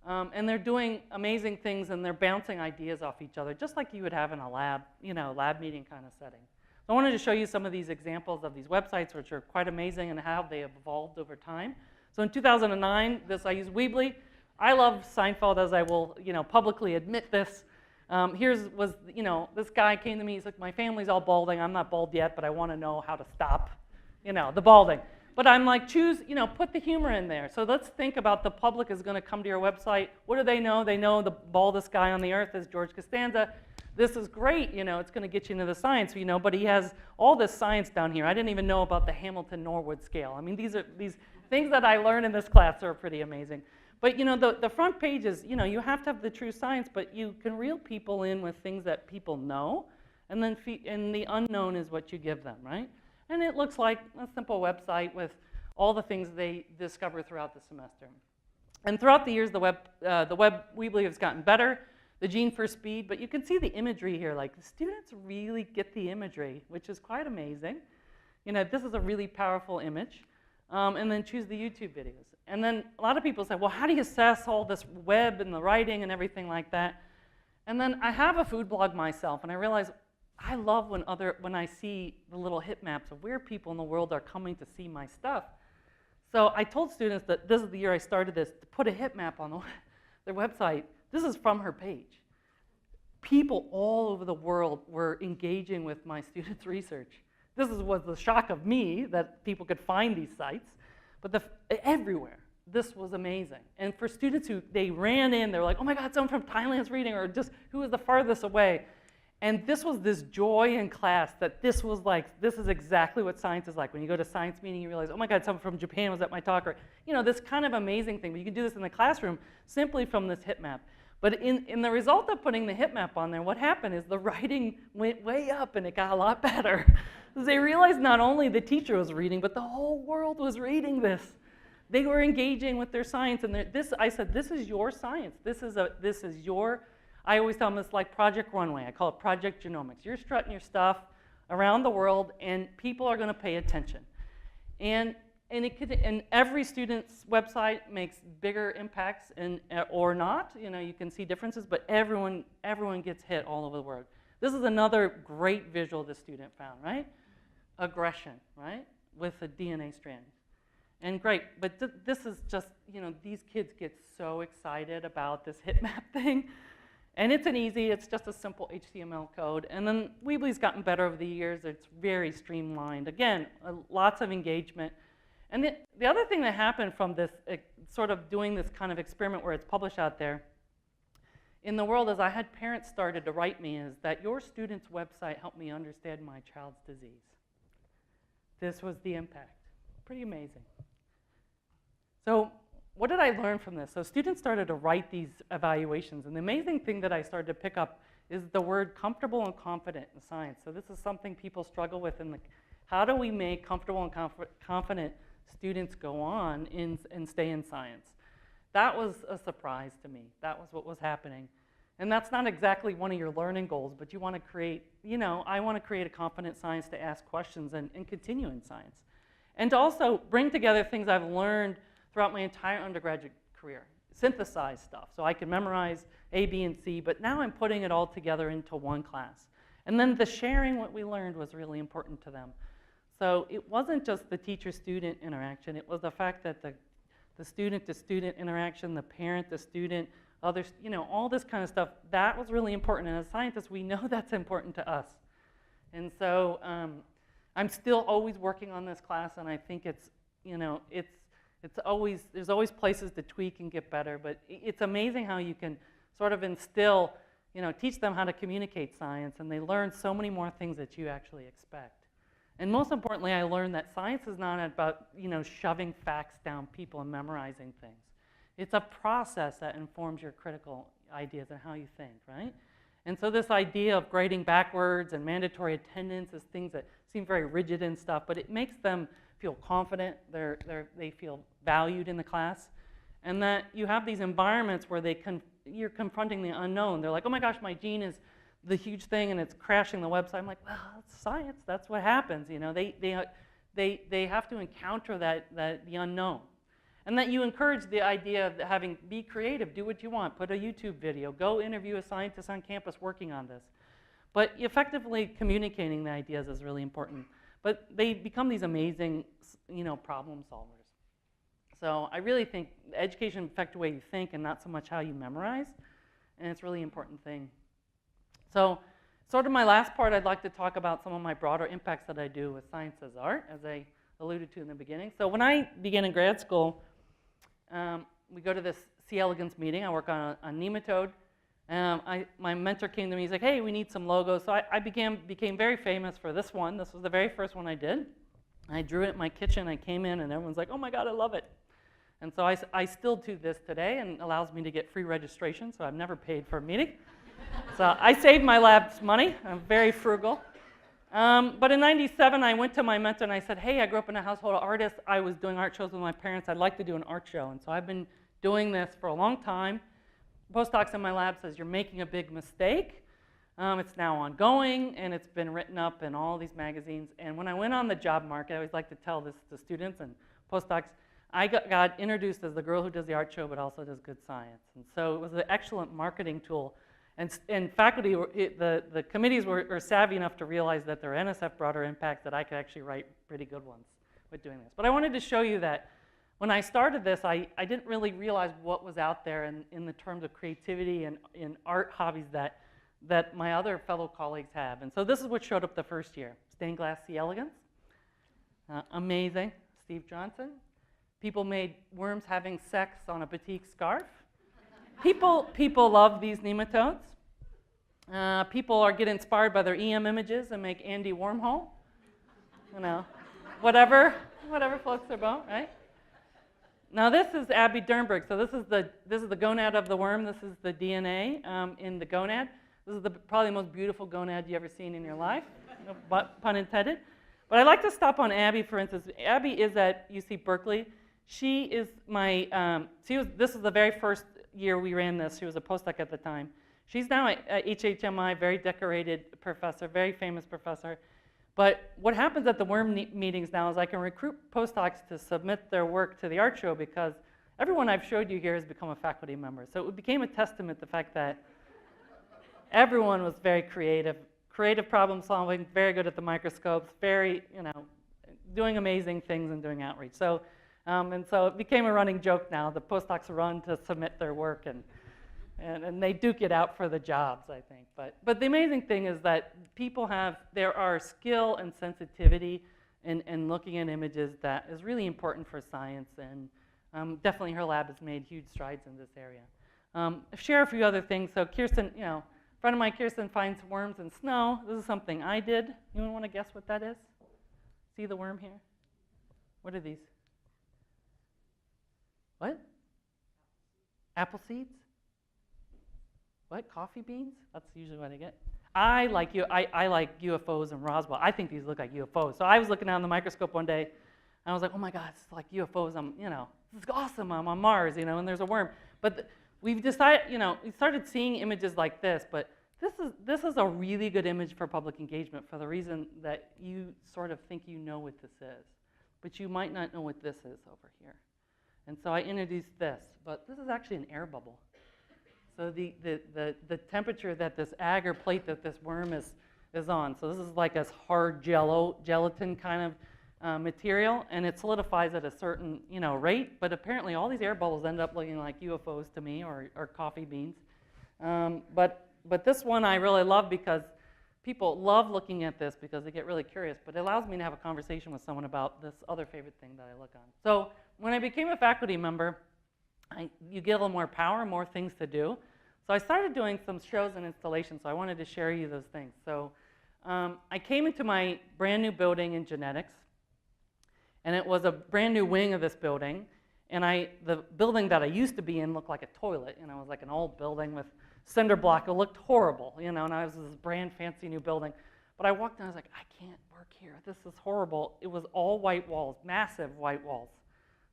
And they're doing amazing things, and they're bouncing ideas off each other, just like you would have in a lab, lab meeting kind of setting. So I wanted to show you some of these examples of these websites, which are quite amazing, and how they have evolved over time. So in 2009, I used Weebly. I love Seinfeld, as I will, publicly admit this. This guy came to me. He's like, my family's all balding. I'm not bald yet, but I want to know how to stop, the balding. But I'm like, put the humor in there. So let's think about the public is going to come to your website. What do they know? They know the baldest guy on the earth is George Costanza. This is great, it's going to get you into the science, but he has all this science down here. I didn't even know about the Hamilton-Norwood scale. I mean, these things that I learned in this class are pretty amazing. But, the front page is, you have to have the true science, but you can reel people in with things that people know, and then the unknown is what you give them, right? And it looks like a simple website with all the things they discover throughout the semester. And throughout the years, the web Weebly has gotten better. The gene for speed, but you can see the imagery here. Like, the students really get the imagery, which is quite amazing. This is a really powerful image. And then choose the YouTube videos. And then a lot of people say, well, how do you assess all this web and the writing and everything like that? And then I have a food blog myself, and I realize I love when I see the little hit maps of where people in the world are coming to see my stuff. So I told students that this is the year I started this, to put a hit map on their website. This is from her page. People all over the world were engaging with my students' research. This was the shock of me that people could find these sites, but everywhere. This was amazing. And for students they ran in, they were like, oh my God, someone from Thailand's reading, or just who was the farthest away. And this was this joy in class that this is exactly what science is like. When you go to a science meeting, you realize, oh my God, someone from Japan was at my talk, or this kind of amazing thing. But you can do this in the classroom simply from this hit map. But in the result of putting the hit map on there, what happened is the writing went way up and it got a lot better. They realized not only the teacher was reading, but the whole world was reading this. They were engaging with their science, and I said, this is your science. This is your, I always tell them it's like Project Runway. I call it Project Genomics. You're strutting your stuff around the world, and people are going to pay attention. And every student's website makes bigger impacts, or not. You can see differences, but everyone gets hit all over the world. This is another great visual the student found, right? Aggression, right, with a DNA strand. And great, but this is just, these kids get so excited about this hit map thing. And it's just a simple HTML code. And then Weebly's gotten better over the years. It's very streamlined. Again, lots of engagement. And the other thing that happened from this, sort of doing this kind of experiment where it's published out there in the world, is I had parents started to write me, is that your student's website helped me understand my child's disease. This was the impact. Pretty amazing. So what did I learn from this? So students started to write these evaluations, and the amazing thing that I started to pick up is the word comfortable and confident in science. So this is something people struggle with how do we make comfortable and confident students go on and stay in science? That was a surprise to me. That was what was happening. And that's not exactly one of your learning goals, but you want to create, I want to create a confident science to ask questions and continue in science. And to also bring together things I've learned throughout my entire undergraduate career, synthesize stuff. So I could memorize A, B, and C, but now I'm putting it all together into one class. And then the sharing what we learned was really important to them. So it wasn't just the teacher-student interaction, it was the fact that the student-to-student interaction, the parent, the student, others, all this kind of stuff, that was really important. And as scientists, we know that's important to us. And so I'm still always working on this class, and I think there's always places to tweak and get better, but it's amazing how you can sort of instill, teach them how to communicate science, and they learn so many more things that you actually expect. And most importantly, I learned that science is not about, shoving facts down people and memorizing things. It's a process that informs your critical ideas and how you think, right? And so this idea of grading backwards and mandatory attendance is things that seem very rigid and stuff, but it makes them feel confident, they feel valued in the class, and that you have these environments where you're confronting the unknown. They're like, oh my gosh, my gene is the huge thing and it's crashing the website. I'm like, well, it's science, that's what happens. They have to encounter the unknown. And that you encourage the idea of be creative, do what you want, put a YouTube video, go interview a scientist on campus working on this. But effectively communicating the ideas is really important. But they become these amazing, problem solvers. So I really think education affects the way you think and not so much how you memorize. And it's a really important thing. So sort of my last part, I'd like to talk about some of my broader impacts that I do with science as art, as I alluded to in the beginning. So when I began in grad school, we go to this C. elegans meeting. I work on a nematode. My mentor came to me. He's like, hey, we need some logos. So I became very famous for this one. This was the very first one I did. I drew it in my kitchen. I came in, and everyone's like, oh, my God, I love it. And so I still do this today, and it allows me to get free registration, so I've never paid for a meeting. So I saved my lab's money. I'm very frugal. But in '97, I went to my mentor, and I said, hey, I grew up in a household of artists. I was doing art shows with my parents. I'd like to do an art show. And so I've been doing this for a long time. Postdocs in my lab says, you're making a big mistake. It's now ongoing, and it's been written up in all these magazines. And when I went on the job market, I always like to tell this to students and postdocs, I got introduced as the girl who does the art show, but also does good science. And so it was an excellent marketing tool. And faculty, the committees were savvy enough to realize that there are NSF broader impacts, that I could actually write pretty good ones with doing this. But I wanted to show you that when I started this, I didn't really realize what was out there in the terms of creativity and in art hobbies that my other fellow colleagues have. And so this is what showed up the first year. Stained glass sea elegans. Amazing. Steve Johnson. People made worms having sex on a batik scarf. People love these nematodes. People get inspired by their EM images and make Andy Wormhole. You know, whatever floats their boat, right? Now this is Abby Dernberg. So this is the gonad of the worm. This is the DNA in the gonad. This is probably the most beautiful gonad you've ever seen in your life, no, pun intended. But I'd like to stop on Abby, for instance. Abby is at UC Berkeley. She is this is the very first year we ran this. She was a postdoc at the time. She's now at HHMI, very decorated professor, very famous professor. But what happens at the worm meetings now is I can recruit postdocs to submit their work to the art show because everyone I've showed you here has become a faculty member. So it became a testament to the fact that everyone was very creative problem solving, very good at the microscopes, very, doing amazing things and doing outreach. So, and so it became a running joke now. The postdocs run to submit their work and they duke it out for the jobs, I think. But the amazing thing is that there are skill and sensitivity in looking at images that is really important for science, and definitely her lab has made huge strides in this area. Share a few other things. So Kirsten, a friend of mine, Kirsten, finds worms in snow. This is something I did. Anyone want to guess what that is? See the worm here? What are these? What? Apple seeds? What? Coffee beans? That's usually what I get. I like UFOs and Roswell. I think these look like UFOs. So I was looking down the microscope one day, and I was like, oh my God, it's like UFOs. This is awesome. I'm on Mars, and there's a worm. But we've decided, we started seeing images like this, but this is a really good image for public engagement for the reason that you sort of think you know what this is, but you might not know what this is over here. And so I introduced this, but this is actually an air bubble. So the temperature that this agar plate that this worm is on. So this is like a hard gelatin kind of material, and it solidifies at a certain rate. But apparently, all these air bubbles end up looking like UFOs to me, or coffee beans. But this one I really love because people love looking at this because they get really curious. But it allows me to have a conversation with someone about this other favorite thing that I look on. So when I became a faculty member, you get a little more power, more things to do. So I started doing some shows and installations, so I wanted to share you those things. So I came into my brand new building in genetics, and it was a brand new wing of this building, and the building that I used to be in looked like a toilet. It was like an old building with cinder block. It looked horrible, and I was this brand fancy new building. But I walked in, I was like, I can't work here. This is horrible. It was all white walls, massive white walls.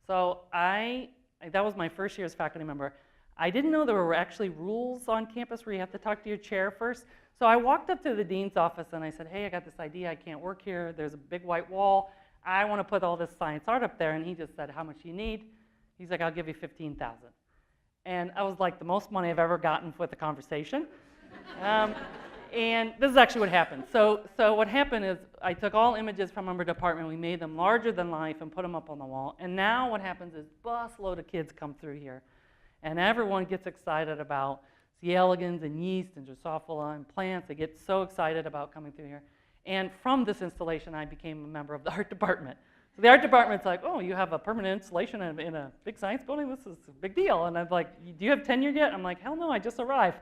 So that was my first year as faculty member. I didn't know there were actually rules on campus where you have to talk to your chair first. So I walked up to the dean's office and I said, hey, I got this idea. I can't work here. There's a big white wall. I want to put all this science art up there. And he just said, how much do you need? He's like, I'll give you $15,000. And I was like the most money I've ever gotten with the conversation. And this is actually what happened. So what happened is I took all images from our department, we made them larger than life and put them up on the wall. And now what happens is busload of kids come through here. And everyone gets excited about C. elegans and yeast and Drosophila and plants. They get so excited about coming through here. And from this installation, I became a member of the art department. So the art department's like, oh, you have a permanent installation in a big science building? This is a big deal. And I'm like, do you have tenure yet? I'm like, hell no, I just arrived.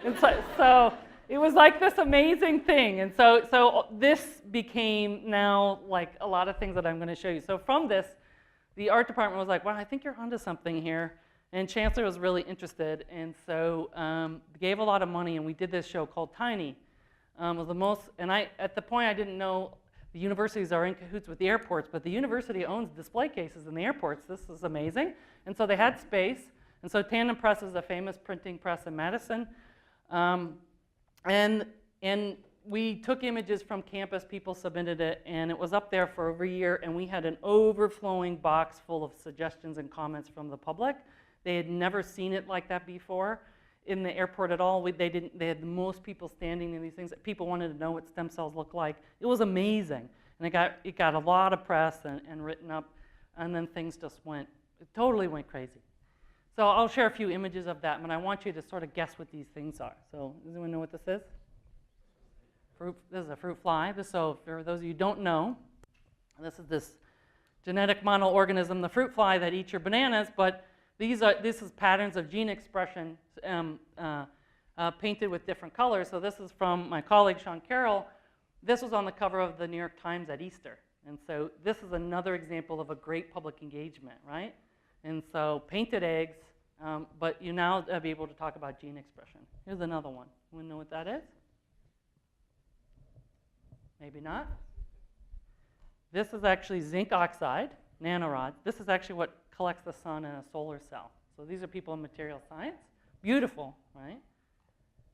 And so it was like this amazing thing. And so this became now like a lot of things that I'm going to show you. So from this, the art department was like, well, I think you're onto something here. And Chancellor was really interested, and so gave a lot of money, and we did this show called Tiny. Was the most, and at the point I didn't know the universities are in cahoots with the airports, but the university owns display cases in the airports. This is amazing. And so they had space, and so Tandem Press is a famous printing press in Madison. And we took images from campus, people submitted it, and it was up there for over a year, and we had an overflowing box full of suggestions and comments from the public. They had never seen it like that before in the airport at all. They had the most people standing in these things. People wanted to know what stem cells look like. It was amazing. And it got a lot of press and written up, and then things just went It totally went crazy. So I'll share a few images of that, and I want you to sort of guess what these things are. So does anyone know what this is? This is a fruit fly. So for those of you who don't know, this is this genetic monoorganism, the fruit fly that eats your bananas, but this is patterns of gene expression painted with different colors. So this is from my colleague, Sean Carroll. This was on the cover of the New York Times at Easter. And so this is another example of a great public engagement, right? And so painted eggs, but you now be able to talk about gene expression. Here's another one. Anyone know what that is? Maybe not. This is actually zinc oxide, nanorods. This is actually what collects the sun in a solar cell. So these are people in material science. Beautiful, right?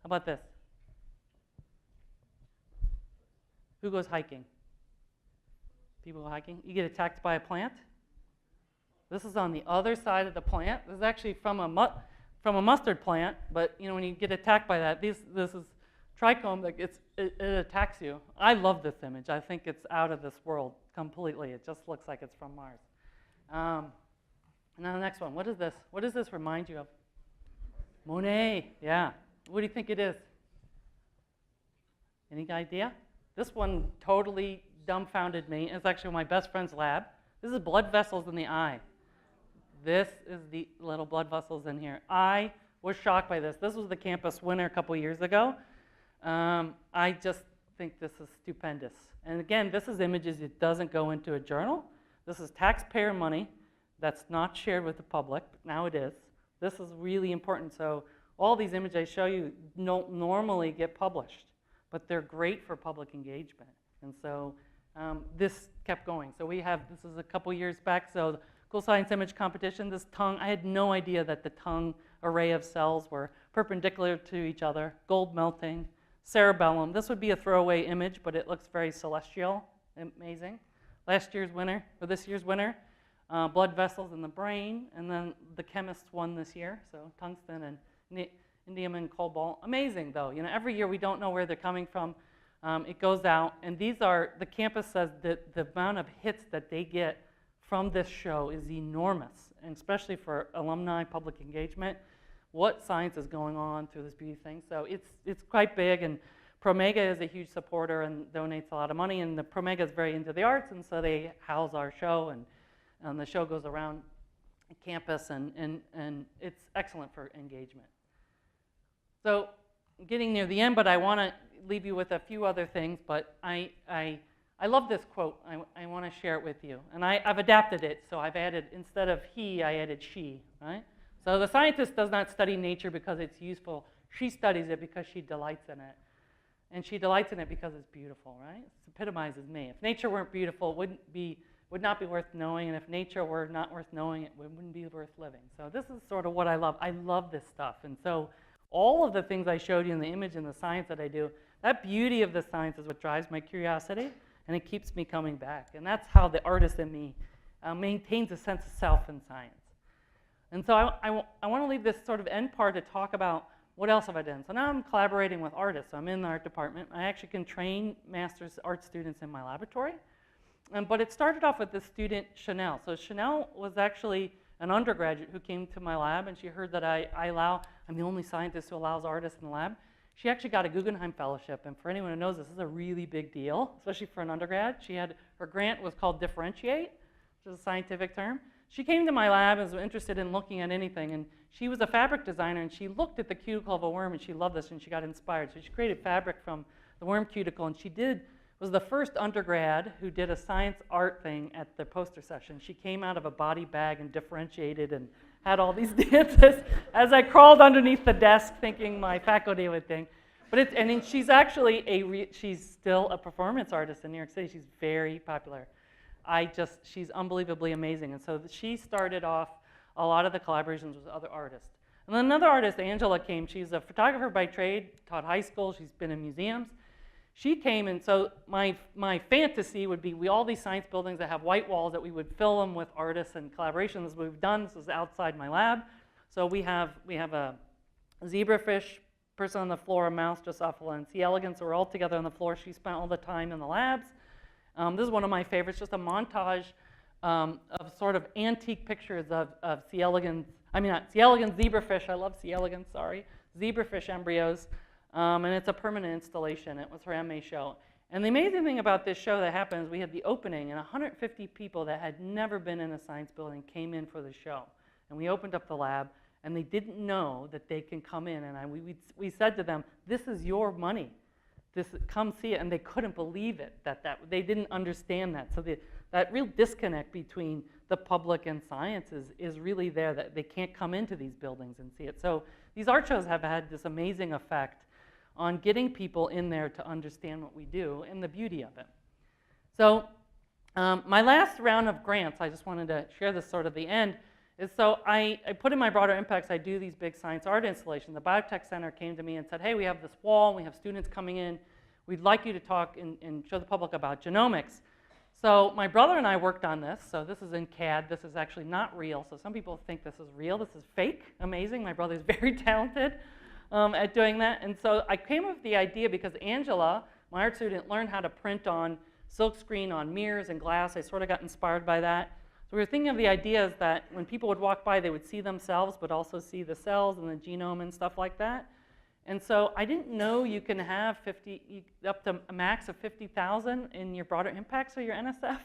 How about this? Who goes hiking? People go hiking. You get attacked by a plant. This is on the other side of the plant. This is actually from a mustard plant, but you know when you get attacked by that, this is trichome that it attacks you. I love this image. I think it's out of this world completely. It just looks like it's from Mars. Now the next one. What is this? What does this remind you of? Monet. Yeah. What do you think it is? Any idea? This one totally dumbfounded me. It's actually my best friend's lab. This is blood vessels in the eye. This is the little blood vessels in here. I was shocked by this. This was the campus winner a couple years ago. I just think this is stupendous. And again, this is images. It doesn't go into a journal. This is taxpayer money that's not shared with the public. Now it is. This is really important. So all these images I show you don't normally get published, but they're great for public engagement. And so this kept going. So this is a couple years back, so the Cool Science Image Competition, this tongue, I had no idea that the tongue array of cells were perpendicular to each other, gold melting, cerebellum. This would be a throwaway image, but it looks very celestial, amazing. This year's winner, blood vessels in the brain, and then the chemists won this year, so tungsten and indium and cobalt. Amazing, though. You know, every year we don't know where they're coming from. It goes out, and the campus says that the amount of hits that they get from this show is enormous, and especially for alumni public engagement. What science is going on through this beauty thing? So it's quite big, and Promega is a huge supporter and donates a lot of money, and the Promega is very into the arts, and so they house our show, and the show goes around campus, and it's excellent for engagement. So getting near the end, but I want to leave you with a few other things, but I love this quote. I want to share it with you. And I've adapted it, so I've added, instead of he, I added she, right? So the scientist does not study nature because it's useful. She studies it because she delights in it. And she delights in it because it's beautiful, right? It epitomizes me. If nature weren't beautiful, it would not be worth knowing, and if nature were not worth knowing, it wouldn't be worth living. So this is sort of what I love. I love this stuff. And so all of the things I showed you in the image and the science that I do, that beauty of the science is what drives my curiosity, and it keeps me coming back. And that's how the artist in me maintains a sense of self in science. And so I want to leave this sort of end part to talk about what else have I done. So now I'm collaborating with artists. So I'm in the art department. I actually can train master's art students in my laboratory. But it started off with this student, Chanel. So Chanel was actually an undergraduate who came to my lab, and she heard that I'm the only scientist who allows artists in the lab. She actually got a Guggenheim Fellowship, and for anyone who knows this is a really big deal, especially for an undergrad. Her grant was called Differentiate, which is a scientific term. She came to my lab and was interested in looking at anything, and she was a fabric designer, and she looked at the cuticle of a worm, and she loved this, and she got inspired. So she created fabric from the worm cuticle, and was the first undergrad who did a science art thing at the poster session. She came out of a body bag and differentiated and had all these dances as I crawled underneath the desk thinking my faculty would think. But she's actually she's still a performance artist in New York City. She's very popular. She's unbelievably amazing. And so she started off a lot of the collaborations with other artists. And then another artist, Angela, came. She's a photographer by trade, taught high school. She's been in museums. She came, and so my fantasy would be all these science buildings that have white walls that we would fill them with artists and collaborations. We've done this is outside my lab. So we have a zebrafish, person on the floor, a mouse, Drosophila, and elegans. So we're all together on the floor. She spent all the time in the labs. This is one of my favorites, just a montage of sort of antique pictures of C. elegans, not C. elegans, zebrafish, I love C. elegans, sorry, zebrafish embryos, and it's a permanent installation. It was her MA show. And the amazing thing about this show that happened is we had the opening, and 150 people that had never been in a science building came in for the show. And we opened up the lab, and they didn't know that they can come in, and we said to them, this is your money. Come see it, and they couldn't believe it, that they didn't understand that. So that real disconnect between the public and science is really there, that they can't come into these buildings and see it. So these art shows have had this amazing effect on getting people in there to understand what we do and the beauty of it. So my last round of grants, I just wanted to share this sort of the end, is so I put in my broader impacts, I do these big science art installations. The Biotech Center came to me and said, hey, we have this wall, we have students coming in, we'd like you to talk and show the public about genomics. So my brother and I worked on this, so this is in CAD, this is actually not real, so some people think this is real, this is fake, amazing, my brother's very talented at doing that. And so I came up with the idea because Angela, my art student, learned how to print on silkscreen on mirrors and glass. I sort of got inspired by that. So we were thinking of the ideas that when people would walk by, they would see themselves, but also see the cells and the genome and stuff like that. And so I didn't know you can have up to a max of 50,000 in your broader impacts or your NSF.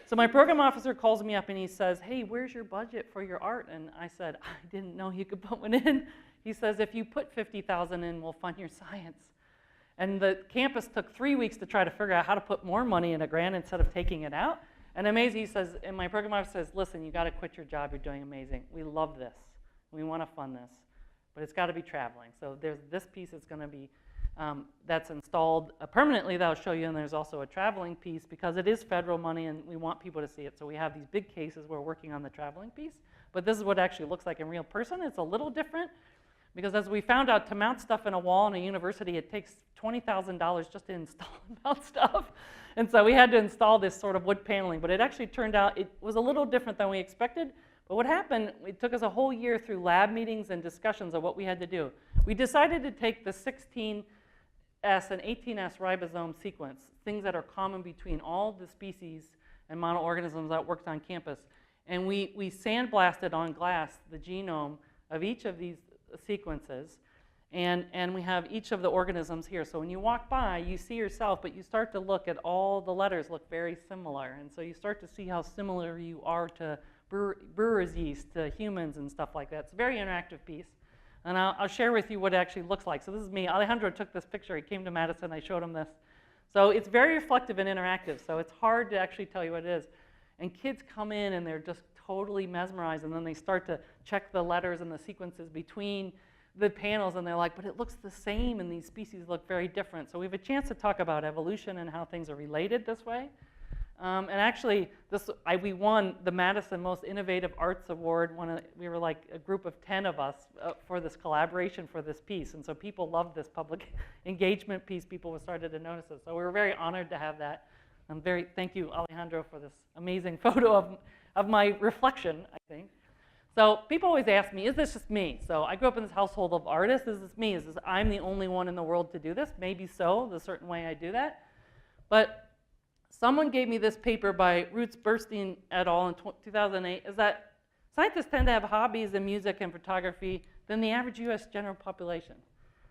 So my program officer calls me up and he says, hey, where's your budget for your art? And I said, I didn't know you could put one in. He says, if you put 50,000 in, we'll fund your science. And the campus took 3 weeks to try to figure out how to put more money in a grant instead of taking it out. And amazing, he says, and my program officer says, listen, you got to quit your job. You're doing amazing. We love this. We want to fund this. But it's got to be traveling. So there's this piece that's going to be, that's installed permanently that I'll show you. And there's also a traveling piece because it is federal money and we want people to see it. So we have these big cases where we're working on the traveling piece. But this is what it actually looks like in real person. It's a little different. Because as we found out, to mount stuff in a wall in a university, it takes $20,000 just to install and mount stuff. And so we had to install this sort of wood paneling. But it actually turned out it was a little different than we expected. But what happened, it took us a whole year through lab meetings and discussions of what we had to do. We decided to take the 16S and 18S ribosome sequence, things that are common between all the species and monoorganisms that worked on campus. And we sandblasted on glass the genome of each of these sequences, and we have each of the organisms here. So when you walk by, you see yourself, but you start to look at all the letters look very similar, and so you start to see how similar you are to brewer's yeast, to humans and stuff like that. It's a very interactive piece, and I'll share with you what it actually looks like. So this is me. Alejandro took this picture. He came to Madison. I showed him this. So it's very reflective and interactive, so it's hard to actually tell you what it is. And kids come in and they're just totally mesmerized, and then they start to check the letters and the sequences between the panels, and they're like, but it looks the same and these species look very different. So we have a chance to talk about evolution and how things are related this way. And actually, we won the Madison Most Innovative Arts Award. We were like a group of 10 of us for this collaboration for this piece, and so people loved this public engagement piece. People started to notice it, so we were very honored to have that. Thank you, Alejandro, for this amazing photo of my reflection, I think. So people always ask me, is this just me? So I grew up in this household of artists. Is this me? Is this I'm the only one in the world to do this? Maybe so, there's a certain way I do that. But someone gave me this paper by Roots Burstein et al. In 2008, is that scientists tend to have hobbies in music and photography than the average US general population.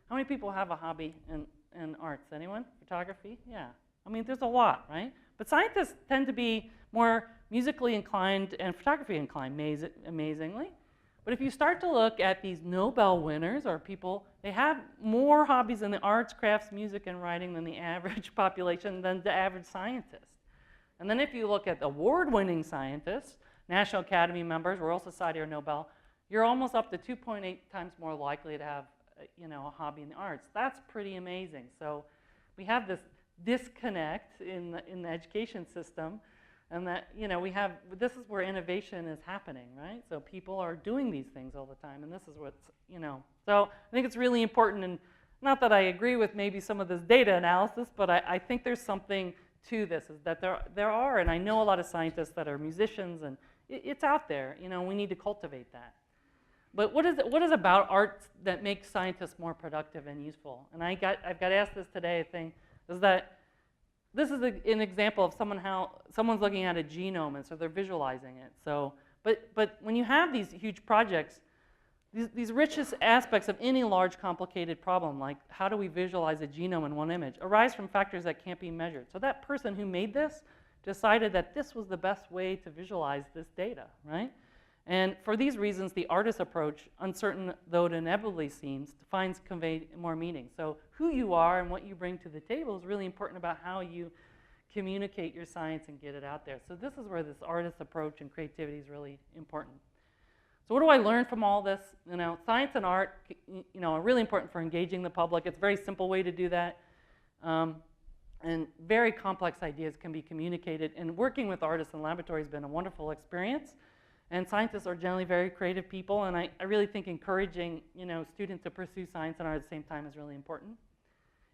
How many people have a hobby in arts? Anyone? Photography? Yeah. I mean, there's a lot, right? But scientists tend to be more musically inclined and photography inclined, amazingly. But if you start to look at these Nobel winners or people, they have more hobbies in the arts, crafts, music, and writing than the average population, than the average scientist. And then if you look at award-winning scientists, National Academy members, Royal Society, or Nobel, you're almost up to 2.8 times more likely to have a hobby in the arts. That's pretty amazing. So we have this disconnect in the education system, and that this is where innovation is happening, right? So people are doing these things all the time, and this is what's So I think it's really important, and not that I agree with maybe some of this data analysis, but I think there's something to this, is that there are, and I know a lot of scientists that are musicians, and it's out there. We need to cultivate that. But what is about art that makes scientists more productive and useful? And I've got asked this today, I think, is that this is an example of someone's looking at a genome, and so they're visualizing it. So, but when you have these huge projects, these richest aspects of any large complicated problem, like how do we visualize a genome in one image, arise from factors that can't be measured. So that person who made this decided that this was the best way to visualize this data, right? And for these reasons, the artist approach, uncertain though it inevitably seems, finds convey more meaning. So who you are and what you bring to the table is really important about how you communicate your science and get it out there. So this is where this artist approach and creativity is really important. So what do I learn from all this? You know, science and art, you know, are really important for engaging the public. It's a very simple way to do that. And very complex ideas can be communicated. And working with artists in laboratory has been a wonderful experience. And scientists are generally very creative people, and I really think encouraging, you know, students to pursue science and art at the same time is really important.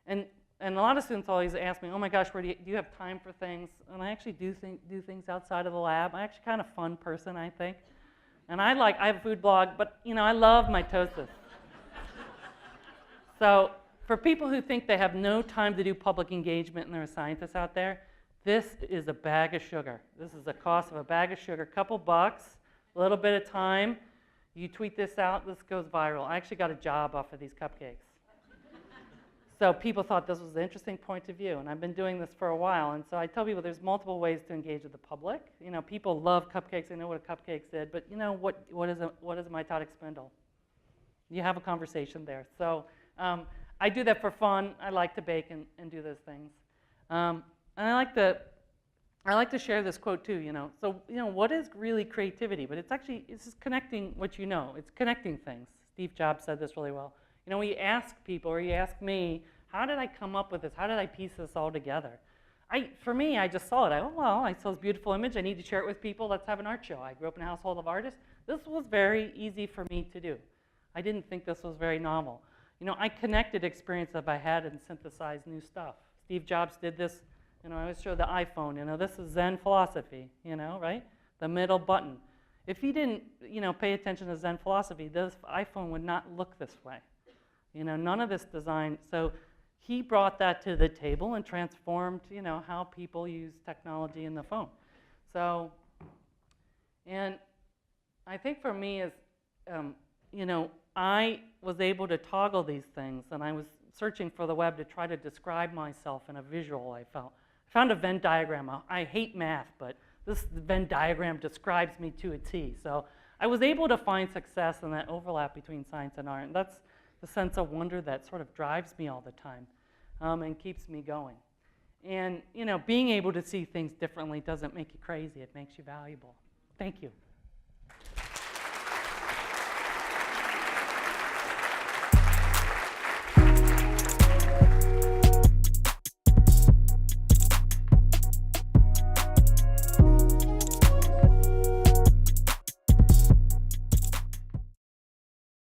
And a lot of students always ask me, oh my gosh, do you have time for things? And I actually do things outside of the lab. I'm actually kind of a fun person, I think. And I have a food blog, but you know, I love mitosis. So for people who think they have no time to do public engagement and there are scientists out there, this is a bag of sugar. This is the cost of a bag of sugar, a couple bucks, a little bit of time. You tweet this out, this goes viral. I actually got a job off of these cupcakes. So people thought this was an interesting point of view, and I've been doing this for a while. And so I tell people there's multiple ways to engage with the public. You know, people love cupcakes. They know what a cupcake did, but you know, what is a mitotic spindle? You have a conversation there. So I do that for fun. I like to bake and do those things. And I like to share this quote too, you know. So, you know, what is really creativity? But it's just connecting what you know. It's connecting things. Steve Jobs said this really well. You know, when you ask people, or you ask me, how did I come up with this? How did I piece this all together? For me, I just saw it. I saw this beautiful image. I need to share it with people. Let's have an art show. I grew up in a household of artists. This was very easy for me to do. I didn't think this was very novel. You know, I connected experience that I had and synthesized new stuff. Steve Jobs did this. You know, I always show the iPhone. You know, this is Zen philosophy, you know, right? The middle button. If he didn't, you know, pay attention to Zen philosophy, this iPhone would not look this way. You know, none of this design. So he brought that to the table and transformed, you know, how people use technology in the phone. So, and I think for me is, you know, I was able to toggle these things, and I was searching for the web to try to describe myself in a visual. I found a Venn diagram. I hate math, but this Venn diagram describes me to a T. So I was able to find success in that overlap between science and art, and that's the sense of wonder that sort of drives me all the time and keeps me going. And, you know, being able to see things differently doesn't make you crazy. It makes you valuable. Thank you.